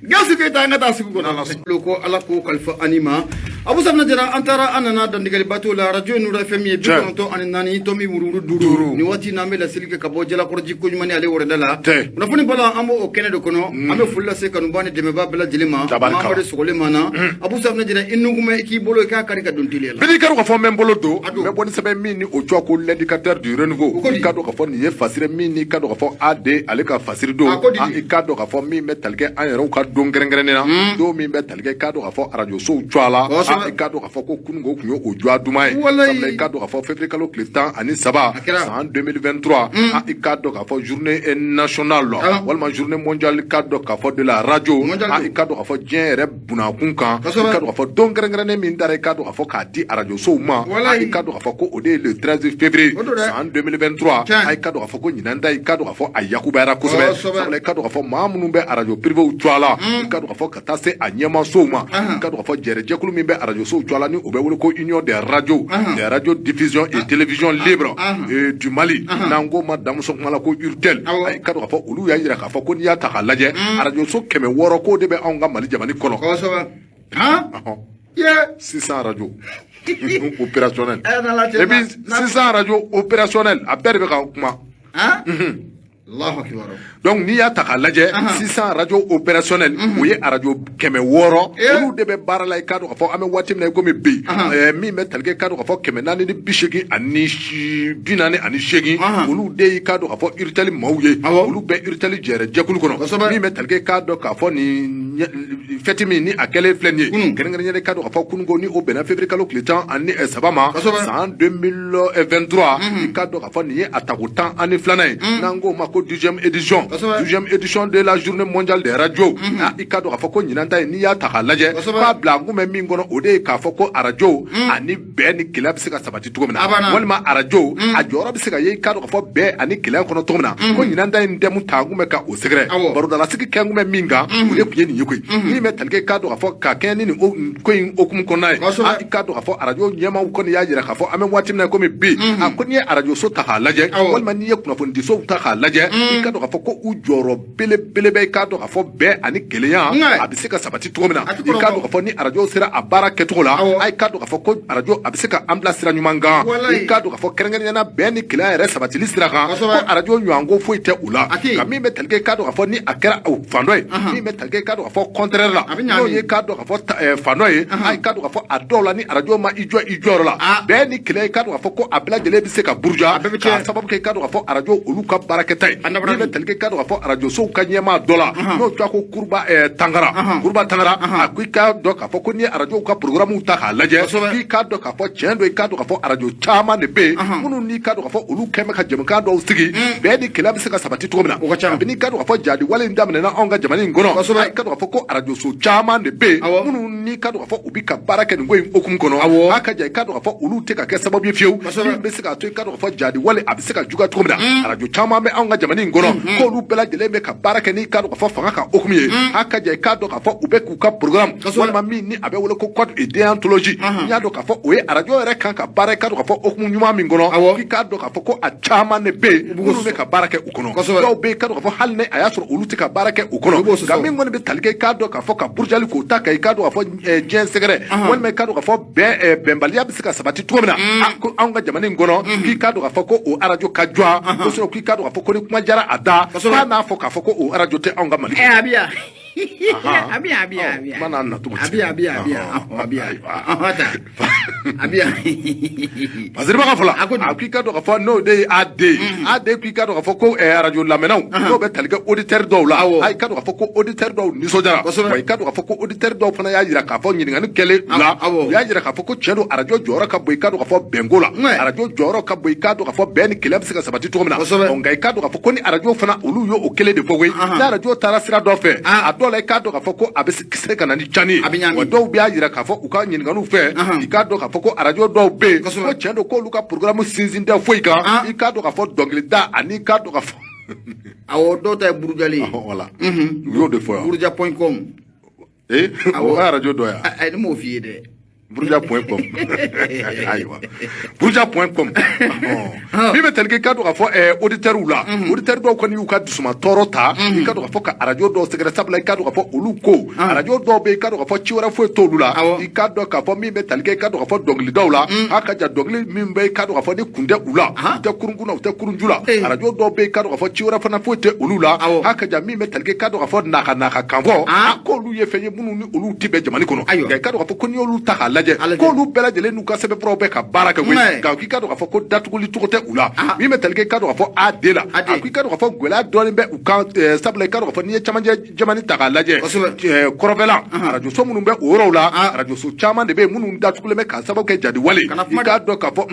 gasi ke ta ngata sugu ko loko ala ko kalfa anima abu sabna jara antara anana dandigali bato la radio nura fm ye bi konto anani tomi mururu duru ni wati na mela silke kabo jala korji ko nyumani ale wore dala na funi bala ambo o kene do kono ambe fulla se kanu bani deme ba bela jilima mamade sogole mana abu sabna jara innugume ki bolo ka kari ka don tilela bidi karu ko fo men bolo do me boni sebe mini o joko l'indicateur du renouveau ka do ko fo ni ye fasire mini ka do ko fo ad ale ka fasire do ka do ko fo mi metalke an yero ka don grengrene na do mi metalke ka do ko fo radio so twala ikado ka foko kungo kunyo ojwa dumai samle ikado ka fo février kalo kletan ani saba en 2023 ikado ka fo journée nationale walma journée mondiale ikado ka fo de la radio ikado ka fo jere buna kunkan ikado ka fo dongrengre min dare ikado ka fo ka di radio so ma ikado ka fo ko ode le 13 février en 2023 ikado ka fo ko nyinanda ikado ka fo ayakubara kusbe samle ikado ka fo mamunu be radio privé utwala ikado ka fo katase anyema so ma ikado ka fo jere jekulu min be radio so tuala ni obewolo ko union des radios diffusion et télévision libre du Mali nango madame so mala ko urtel ay kado ka fo olu ya yira ka fo ko ni ya ta kalaje radio so keme woro ko de be anga Mali jamani kono ko so yeah 600 radio opérationnel et puis 600 radio opérationnel a perbe ka kuma Allahu akbar. Donc ni ya takalaje 600 radio opérationnel oui radio keme woro olu de be barala kado fo ame watim na ko me bi mi metalge kado fo keme nani ni bishegi ani binani ani shegi olu de kado fo irtali mawye olu be irtali jere jekul kono mi metalge kado ka fo ni fetimi ni akele flenye ngene kado fo kungo ni o bena février kalo kletan ani sabama en 2023 kado fo ni atakutan ani flanay nango mako 12e édition de la journée mondiale des radios ikado ka foko nyinanda ni ya takalaje ba blangu me mingono ode ka foko radio ani be ni kilab sika sabati tugomna walma radio ajoro bisika ye ikado ka fo be ani kilab kono tugomna ko nyinanda ndemu tangu me ka o segre baru dala siki kengu me minga ode kuye ni yekoi ni me talke kado ka fo ka kenni ni ko yin okum konai ikado ka fo radio nyema ko ni ya jira ka fo ame watim na ko me bi ko ni radio so takalaje walma ni yekuna fo ndi so takalaje ikado ka fo ko ujoro bele be ikado ka fo be ani keleya abisika sabati tugomna ikado ka fo ni radio sira abara ketola ay ikado ka fo ko radio abisika ambla sira nyumanga ikado ka fo kerengenya na be ni keleya re sabati lisira ka ko radio nyango fo ite ula kami metalge ikado ka fo ni akera au fandoy ni metalge ikado ka fo contraire la no ye ikado ka fo fandoy ay ikado ka fo adola ni radio ma ijo la be ni keleya ikado ka fo ko abla jele bisika burja ka sababu ke ikado ka fo radio uluka baraketai ni metalge kado fo radio so kanyema dola no to ko kurba tangara akui ka do ka fo ko ni radio ka programme ta ka laje ki ka do ka fo chendo ka do ka fo radio chama ne be munu ni ka do ka fo ulu kema ka jëm ka do sigi be di kilab sika sabati to mina abini ka do ka fo jadi wale ndam ne na onga jamani ngono ka do ka fo ko radio so chama ne be munu ni ka do ka fo ubi ka baraka ni ngoy okum kono aka je ka do ka fo ulu te ka ke sababu fiu ni be sika to ka do ka fo jadi wale abisika juga to mina radio chama me onga jamani ngono ko lu bela jele me ka baraka ni kado ka fo fanga ka okumiye aka je kado ka fo ube ku ka programme wala mi ni abe wala ko code et déontologie nya do ka fo oye radio re kan ka baraka ka fo okumu nyuma mi ngono ki kado ka fo ko a chama ne be ngunu me ka baraka ukono do be kado ka fo halne ayasro uluti ka baraka ukono ga mi ngone be talike kado ka fo ka burjali ko ta ka kado ka fo jen segre wala me kado ka fo be bembalia bisika sabati tumna ko anga jamani ngono ki kado ka fo ko o radio ka jwa ko so ki kado ka fo ko ni kuma jara ada na fo ka fo ko o radio te anga Mali abia mana na to Bazir ba fala akika do fa no de ade kika do fa ko radio lamenaw no be talga auditeur do la ay ka do fa ko auditeur do ni so jara way ka do fa ko auditeur do fana ya jira ka fa nyinga ni kele la ya jira ka fa ko chedo radio jora ka boy ka do fa bengola radio jora ka boy ka do fa ben kele sika sabati to mina on ga ka do fa ko ni radio fana olu yo o kele de fo we na radio tara sira do fe adola ka do fa ko abese kise kana ni chani wa do bi ya jira ka fa u ka nyinga nu fe ka do fa ko radio do be ko chedo ko luka programme season da foi ka ka do fa dongle da ani ka do fa awo do ta burujali voilà yo de fois burja.com awo radio do ya ay mo fi de Burja.com aywa Burja.com mi be telke ka do ka fo auditeur ou la auditeur do ko ni ka dusuma torota ka do ka fo ka radio do secret sabla ka do ka fo uluko radio do be ka do ka fo chiwara fo to lula ka do ka fo mi be telke ka do ka fo dongli do la aka ja dongli mi be ka do ka fo ni kunde ula te kurunguna te kurunjula radio do be ka do ka fo chiwara fo na fo te ulula aka ja mi be telke ka do ka fo naka kanvo ko lu ye fenye munu ni ulu tibe jamani kono ka do ka fo ko ni ulu ta ko lu bela jele nu ka sebe probe ka baraka we ka ki ka do ka fo ko datuguli tugote ula mi me telke ka do ka fo adela ki ka do ka fo gwela doni be u ka sabla ka do ka fo ni chamanje jamani ta laje korobela radio so munu be oro la radio so chama de be munu datugule me ka sabo ke jadi wale ki ka do ka fo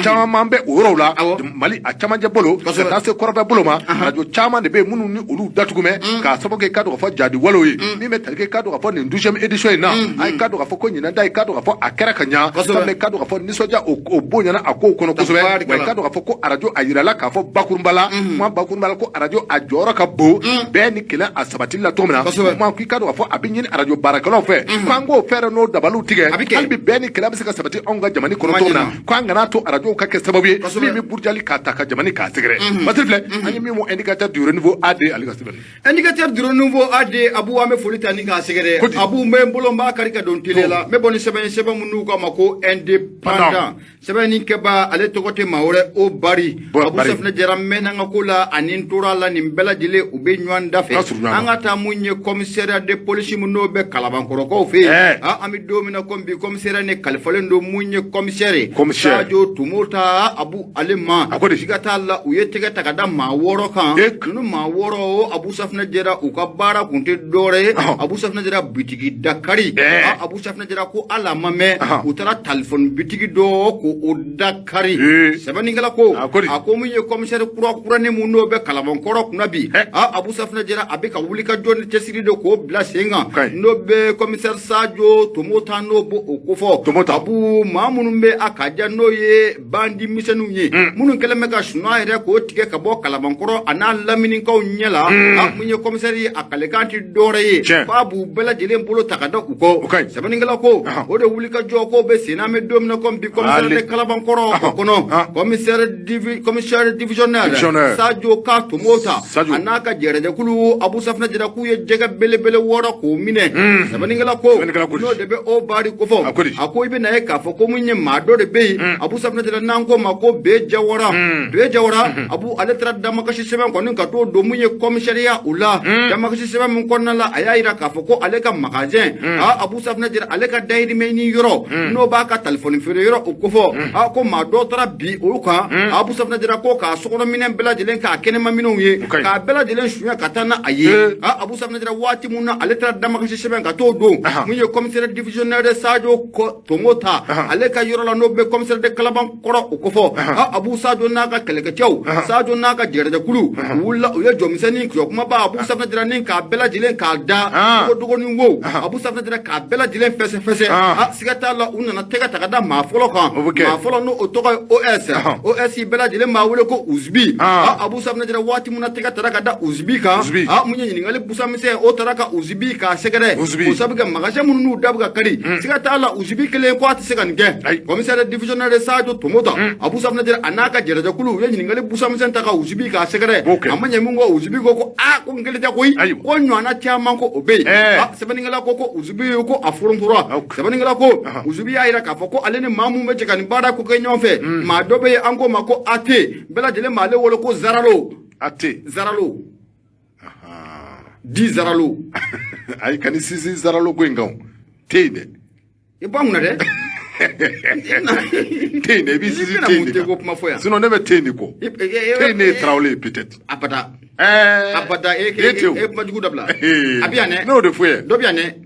chama be oro la mali a chamanje bolo ka se korobe bolo ma radio chama de be munu ni ulu datugume ka sabo ke ka do ka fo jadi walo yi mi me telke ka do ka fo ni 12e edition na ay ka do ka fo ko nyina dai ka do ka fo akera kanya sable ka do ka fo ni soja o bonya na ako kono kosobe way ka do ka fo ko radio ayira la ka fo bakurumbala ma bakurumbala ko radio ajora ka bo be ni kila asabati la tomna ma ki ka do ka fo abinyin radio barakalo fe kwango fere no dabalu tige albi be ni kila bisika sabati onga jamani kono tomna kwanga na to radio ka ke sababi mi burjali ka ta ka jamani ka tigre matrifle ani mi mo indicateur du renouveau AD ali ka sibani indicateur du renouveau AD abu ame folita ni ka sigere abu me mbolo mba karika don tilela me boni sebe munu ko mako indépendant sebe ni keba ale tokote maore o bari abu sefna jaram mena ngakula anin turala ni mbela jile ube nywanda fe angata munye commissariat de police muno be kalaban koroko fe ami domina kombi commissariat ne kalfalendo munye commissaire sajo tumota abu alema sigata la uyetega takada ma woro kan nunu ma woro abu sefna jera ukabara kunte dore abu sefna jera bitigi dakari abu sefna jera ko ala mame utara telephone bitigi do ko odakari sebani ngala ko ako munye commissaire kura ne muno be kalaban korok nabi abu sefna jera abika wulika joni tesiri do ko bla senga no be commissaire sajo tumota no bo okofo abu mamunu be akaja no ye bandi misenu ye munun keleme ka shuna ere ko tike ka bo kalaban koro ana lamini ko nyela munye commissaire akale kanti dore ye babu bela jele mbolo takada uko sebani ngala ko o de wulika joko be siname domina kom bi commissaire de kalaban koro kono commissaire divisionnaire sajo ka tumota anaka jereje kulu abu safna jira ku ye jega bele wora ko mine sebani ngala ko no de be o bari ko fo akoy be na e ka fo ko munye mado de be abu safna jira nanko mako be jawara abu aletra damakashi seben ko ninka to do munye commissariat ula damakashi seben mun konna la ayira ka fo ko aleka magasin abu safna jira aleka dairi meni yoro no ba ka telephone fere yoro ko fo ko ma do tra bi o ka abu safna jira ko ka so kono minen bela jelen ka kene ma minu ye ka bela jelen shuya katana aye abu safna jira wati munna aletra damakashi seben ka to do munye commissaire divisionnaire sajo ko tomota aleka yoro la no be commissaire de kalaban koro ko fo abu sajo naka keleke chaw sajo naka jereje kulu wula o ye jomisani ko kuma ba abu safna jira nin ka bela jelen ka da ko dogo ni wo abu safna jira ka bela jelen fese sigata la unna tega takada ma folo kan ma folo no otogo os bela jelen ma wule ko uzbi abu safna jira wati munna tega takada uzbi ka munye ni ngale busa mise o taraka uzbi ka segere o sabiga magaje munnu dabga kari sigata la uzbi kele ko ati segan ge commissaire divisionnaire sajo tomota abu safna jira anaka jereje kulu ye ni ngale busa mise taka uzbi ka segere amanya mungo uzbi ko ko ngele ta koy ko nyana tiama ko obe sebani ngala ko uzbi ko afuruntura sebani ngala ko uzbi ya ira ka ko alene mamu meje kan bada ko ke nyonfe ma dobe ango mako ate bela jele male wolo ko zaralo 10 zaralo ay kani 6 zaralo ko ngam teide e ba mun de teide bi 6 teide sinon ne be teide ko teide Traoré peut-être apata e ma jugu dabla abiane no de fuye do biane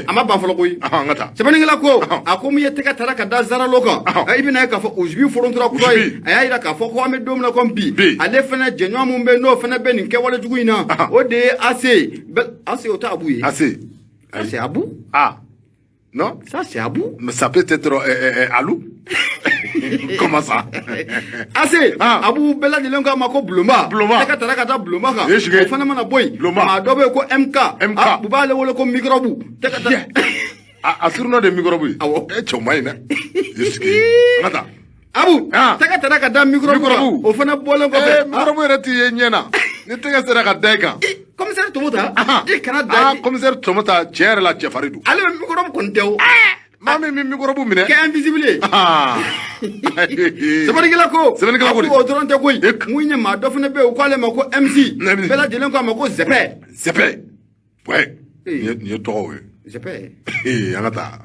ama ba folo koy ngata sebani ngala ko akomu yete ka taraka da zaralo ko ibina ka fo ujbi forontura ko ayira ka fo ko ame domna ko bi ale fana jenyo mu be no fana be ni ke wala jugu ina o de assez o ta abu assez abu non ça c'est abu mais ça peut être alou comment ça assez abu bela de lenga mako bloma ka taraka da bloma ka o fana mana boy ma dobe ko mk bu bale wala ko microbu asirno de microbu e chomaina yiski ngata abu taka taraka da microbu o fana bole ko microbu reti nyena ni tega seraka daika commissaire Tomota e kana da commissaire Tomota tiere la Faridou ale microbu kon tew mami mi microbu mine ke invisible sabari gila ko o doron te koy munya ma do fana be ko ale mako MC bela jelen ko mako zepe ouais ni to we zepe angata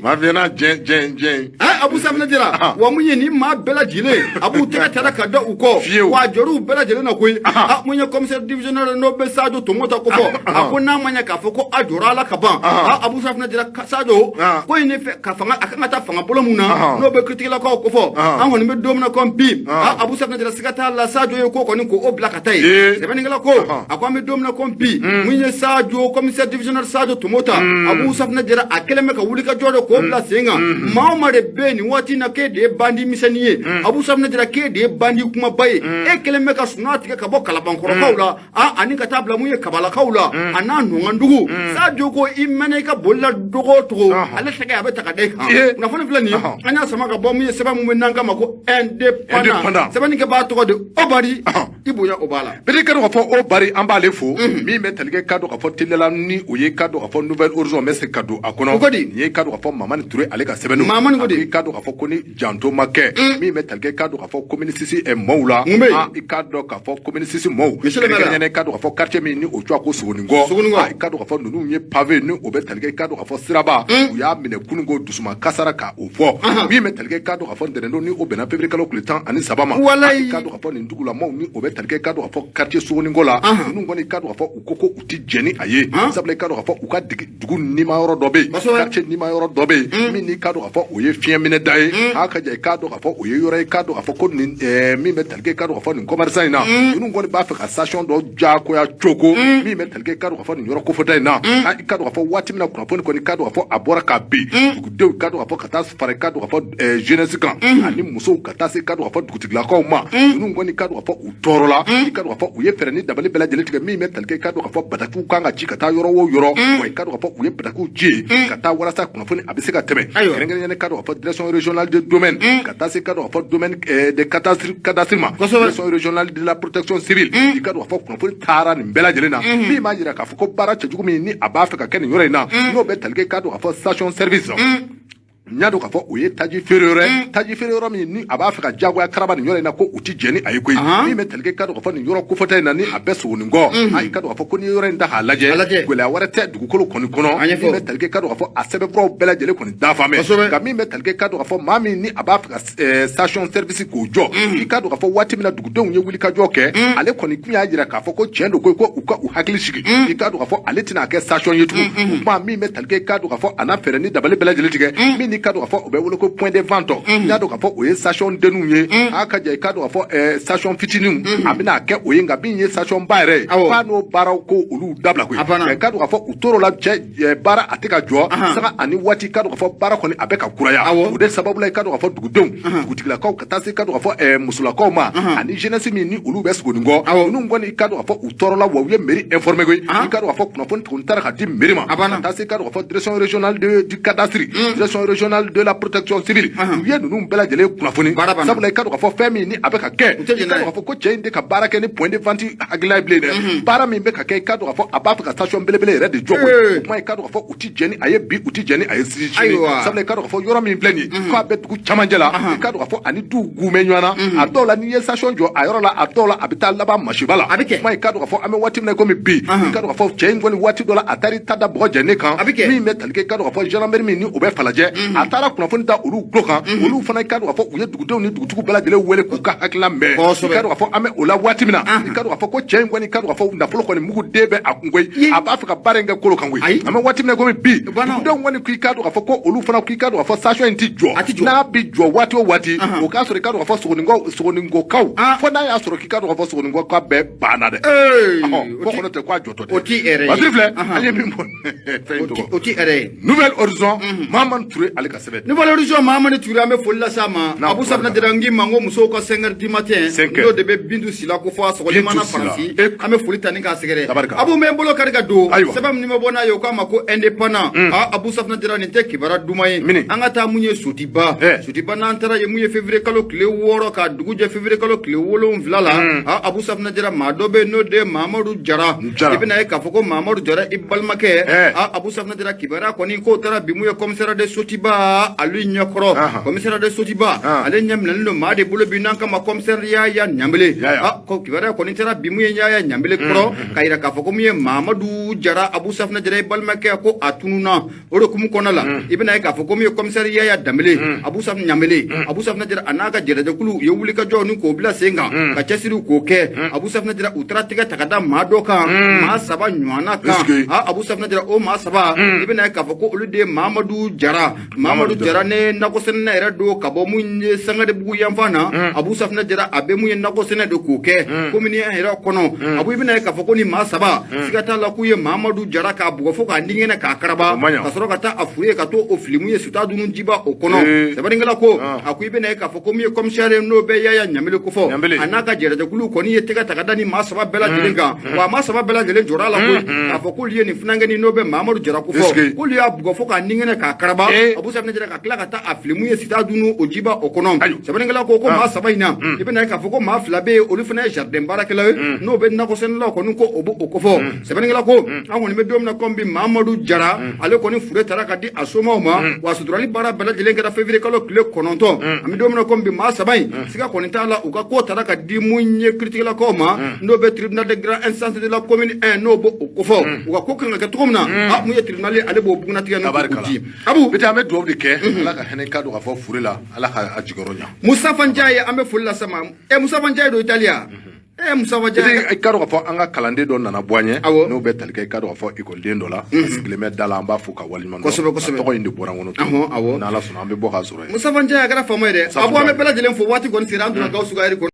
ma viena jen abu samna dira wa munye ni ma bela jile abu tera ka da uko wa joru bela jile na koy munye commissaire divisionnaire no be Sadio Tomota ko fo abu na manya ka fo ko ajora la ka ban abu samna dira Sadio ko ni fe ka fanga akanga ta fanga bolo muna no be critique la ko fo an woni be domna ko bi abu samna dira sikata la Sadio ko ni ko o blaka tay se bani ngala ko akwa me domna ko bi munye Sadio commissaire divisionnaire Sadio Tomota abu safna jira akeleme ka wulika jodo ko bla senga maumare beni wati na ke de bandi misaniye abu safna jira ke de bandi kuma baye e keleme ka sunati ka bo kala bankoro kaula ani ka tabla muye kabala kaula ananu ngandugu Sadio ko imene ka bolla dogo to ala taka abeta ka de na fona flani anya sama ka bo muye seba mu nanga mako independent seba ni ka ba to de obari ibuya obala bele ka do fo obari ambale fo mi metalge ka do ka fo tilela ni oye ka do ka fo nouvelle horizon messe kado akono ye kado ka fo Mamani Touré ale ka sebenu Mamani kado ka fo koni janto make mi metalge kado ka fo communiste e moula kado ka fo communiste mou ngene kado ka fo quartier mi ni ocho ko soningo kado ka fo nunu nye pavé ni obetalge kado ka fo siraba uya mine kunungo dusuma kasara ka ofo mi metalge kado ka fo ndendo ni obena pebre kalo kuletan ani sabama kado ka fo ni ndugula mou ni obetalge kado ka fo quartier soningo la nunu ngoni kado ka fo ukoko uti jeni aye sabla kado ka fo uka dugu ni ma yoro dobe quartier ni ma yoro dobe mi ni kado ka fo oye fien mine dai aka je kado ka fo oye yoro kado ka fo ko ni mi metalge kado ka fo ni commerçant ina nunu ngoni ba fa station do ja ko ya choko mi metalge kado ka fo ni yoro ko fo dai na kado ka fo wati mina ko ni kado ka fo abora ka bi dugu de kado ka fo kata fare kado ka fo jeunesse kan ani muso kata se kado ka fo dugu tigla ko ma nunu ngoni kado ka fo utorola kado ka fo oye fere ni dabali bela jele tiga mi metalge kado ka fo batatu kanga ci kata yoro wo yoro ko kado ka fo oye batatu ji kata warasa kuna foni abiseka teme ngene kado ka fo direction régionale de domaine kata se kado ka fo domaine de cadastre direction régionale de la protection civile kado ka fo kuna foni tara ni bela jele na mi ma jira ka fo ko bara chejugu mi ni abafa ka ken yoro na no betalge kado ka fo station service nyado ka fo oye taji ferere mi ni aba afrika jago ya karaba ni yoro na ko uti jeni ayiko mi metalge kado ka fo ni yoro ko fota na ni abeso ni ngo ay kado ka fo ko ni yoro nda halaje gwela warate dugu kolo koni kono mi metalge kado ka fo asebe bro bela jele koni dafa me ka mi metalge kado ka fo mami ni aba afrika station service ko jo ki kado ka fo wati mina dugu don ye wuli ka jo ke ale koni kunya jira ka fo ko chendo ko uka u hakili shiki ki kado ka fo ale tina ke station yetu ma mi metalge kado ka fo ana fere ni dabale bela jele tige mi kado ka fo obe wolo ko point de vente nyado ka fo oye station denunye aka je kado ka fo station fitinu abina ke oye nga binye station bare pano bara ko ulu dabla ko kado ka fo utoro la je bara atika jo saka ani wati kado ka fo bara ko ni abeka kuraya ude sababu la kado ka fo dugudon dugutigla ko katase kado ka fo musula ko ma ani jeunesse mi ni ulu besko ngo nu ngoni kado ka fo utoro la wawe meri informé ko kado ka fo kuna fo tuntara ka di meri ma katase kado ka fo direction régionale du cadastre direction national de la protection civile u ye ninnu bɛɛ lajɛlen kunnafoni sabula i ka dɔn k'a fɔ fɛn min ni a bɛ ka kɛ i ka dɔn k'a fɔ ko cɛ in de ka baara kɛ ni point de vente hakilila ye bilen dɛ baara min bɛ ka kɛ i ka dɔn k'a fɔ a b'a fɛ ka station belebele yɛrɛ de jɔ koyi o tuma i ka dɔn k'a fɔ u ti jɛni a ye bi u ti jɛni a ye sini sabula i ka dɔn k'a fɔ yɔrɔ min filɛ nin ye k'a bɛ dugu camancɛ la i ka dɔn k'a fɔ ani du gume ɲɔgɔn na a dɔw la n'i ye station jɔ a yɔrɔ la a dɔw la a bɛ taa laban masiba la o tuma i ka dɔn k'a fɔ an bɛ waati min na komi bi i ka dɔn k'a fɔ cɛ in kɔni waati dɔ la a taara i ta da bɔgɔ jɛnen kan min bɛ tali kɛ i ka dɔn k'a fɔ gendarmerie min ni o bɛ falajɛ a taara kunnafoni ta olu tulo kan olu fana i ka dɔn k'a fɔ u ye dugudenw ni dugutigiw bɛɛ lajɛlen wele k'u ka hakilina mɛn i ka dɔn k'a fɔ an bɛ o la waati min na i ka dɔn k'a fɔ ko cɛ in kɔni i ka dɔn k'a fɔ nafolo kɔni muguden bɛ a kun koyi a b'a fɛ ka baara in kɛ kolo kan koyi an bɛ waati min na komi bi dugudenw kɔni k'i ka dɔn k'a fɔ ko olu fana k'i ka dɔn k'a fɔ station in ti jɔ n'a bi jɔ waati o waati o k'a sɔrɔ i ka dɔn k'a fɔ sogoninkokaw fo n'a y'a sɔrɔ k'i ka dɔn k'a fɔ sogoninkokaw bɛɛ banna dɛ ko kɔnɔ tɛ k'a jɔtɔ tɛ o ti yɛrɛ ye Badiri filɛ ale ye min fɔ fɛn tɔgɔ o ti yɛrɛ ye Nouvelle Horizon Mahamani Ture ale ka sɛbɛn Nouvelle Horizon Mahamani Ture an bɛ foli lase a ma Abu Safinɛ Jara n k'i ma n ko musow ka 5 heures du matin n'o de bɛ Bintu Sila ko fɔ a sɔgɔlimana Faransi an bɛ foli ta ni k'a sɛgɛrɛ Abu n bɛ n bolo kari ka don sɛbɛn min bɛ bɔ n'a ye o k'a ma ko indépendant Abu Safinɛ Jara nin tɛ kibaruya duman ye an ka taa mun ye Sotiba Sotiba n'an taara ye mun ye février kalo tile 6 ka dugu jɛ février kalo tile 7 la Abu Safinɛ Jara maa dɔ bɛ yen n'o de ye Mahamadu Jara i bɛna ye k'a fɔ ko Mahamadu Jara i balimakɛ Abu Safinɛ Jara kibaruya kɔni k'o taara bi mun ye commissaire de Sotiba alu ɲɛkɔrɔ commissaire de Sotiba ale ɲɛminɛlen don maa de bolo bi n'an kama commissaire Yaya Ɲanbele ko kibaruya kɔni taara bi mun ye Yaya Ɲanbele kɔrɔ k'a yira k'a fɔ ko mun ye Mahamadu Jara Abu Safinɛ Jara i balimakɛ ko a tununa o de kumu kɔnɔ la i bɛna ye k'a fɔ ko mun ye commissaire Yaya Danbele Abu Safinɛ Ɲanbele Abu Safinɛ Jara a n'a ka jɛrɛjɛkulu u ye wulikajɔ ni k'o bila sen kan ka cɛsiriw k'o kɛ Abu Safinɛ Jara u taara tigɛ ta ka da maa dɔ kan maa 3 ɲɔgɔnna kan Abu Safinɛ Jara o maa 3 i bɛna ye k'a fɔ ko olu de ye Mahamadu Jara Mahamadu Jara ne nakɔsɛnɛ yɛrɛ don ka bɔ mun ye Sangarebugu yanfan na Abu Safinɛ Jara a bɛ mun ye nakɔsɛnɛ don k'o kɛ commune yɛrɛ kɔnɔ Abu i bɛna ye k'a fɔ ko ni maa 3 siga t'a la k'u ye Mahamadu Jara k'a bugɔ fo k'a ɲɛgɛnɛ k'a karaba ka sɔrɔ ka taa a furu ye ka to o fili mun ye Suta Dunu Jiba o kɔnɔ sɛbɛnnikɛla ko a ko i bɛna ye k'a fɔ ko mun ye commissaire n'o bɛ Yaya Ɲanbele ko fɔ a n'a ka jɛrɛjɛkulu kɔni ye tɛgɛ ta ka da ni maa 3 bɛɛ lajɛlen kan wa maa 3 bɛɛ lajɛlen jɔr'a la koyi k'a fɔ k'olu ye nin funankɛni n'o bɛ Mahamadu Jara ko fɔ k'olu y'a bugɔ fo k'a ɲɛgɛnɛ k'a karaba Abu Safinɛ Jara ka tila ka taa a fili mun ye Suta Dunu o Jiba o kɔnɔ sɛbɛnnikɛla ko maa 3 in na i bɛna ye k'a fɔ ko maa 2 bɛ yen olu fana ye jardin baarakɛla ye n'o bɛ nakɔsɛnɛlaw kɔni ko o b'o ko fɔ sɛbɛnnikɛla ko an kɔni bɛ don min na comme bi Mahamadu Jara ale kɔni fure taara ka di a somaw ma wa suturali baara bɛɛ lajɛlen kɛra février kalo tile 9 an bɛ don min na comme bi maa 3 in siga kɔni t'a la u ka ko taara ka di mun ye kiiritigɛlakaw ma n'o bɛ tribunal de grande instance de la commune 1 n'o b'o ko fɔ u ka ko kan ka kɛ cogo min na mun ye tribunal ye ale b'o bugunatigɛ n'o di Abu bi an bɛ dugawu de kɛ ala ka hinɛ ka don ka fɔ fure la ala ka jigiyɔrɔ ɲa Musafa Njaye an bɛ foli lase ma Musafa Njaye don Italia Musafa Njaye i ka dɔn k'a fɔ an ka kalanden dɔ nana bɔ an ye n'o bɛ tali kɛ i ka dɔn k'a fɔ ekɔliden dɔ la a sigilen bɛ da la an b'a fɔ ka waliɲuman dɔn kosɛbɛ tɔgɔ in de bɔra n kɔnɔ n'ala sɔnna an bɛ bɔ k'a sɔrɔ yen Musafa Njaye a kɛra faama ye dɛ Abu an bɛ bɛɛ lajɛlen fo waati kɔni sera an donna Gawusu ka heure kɔnɔ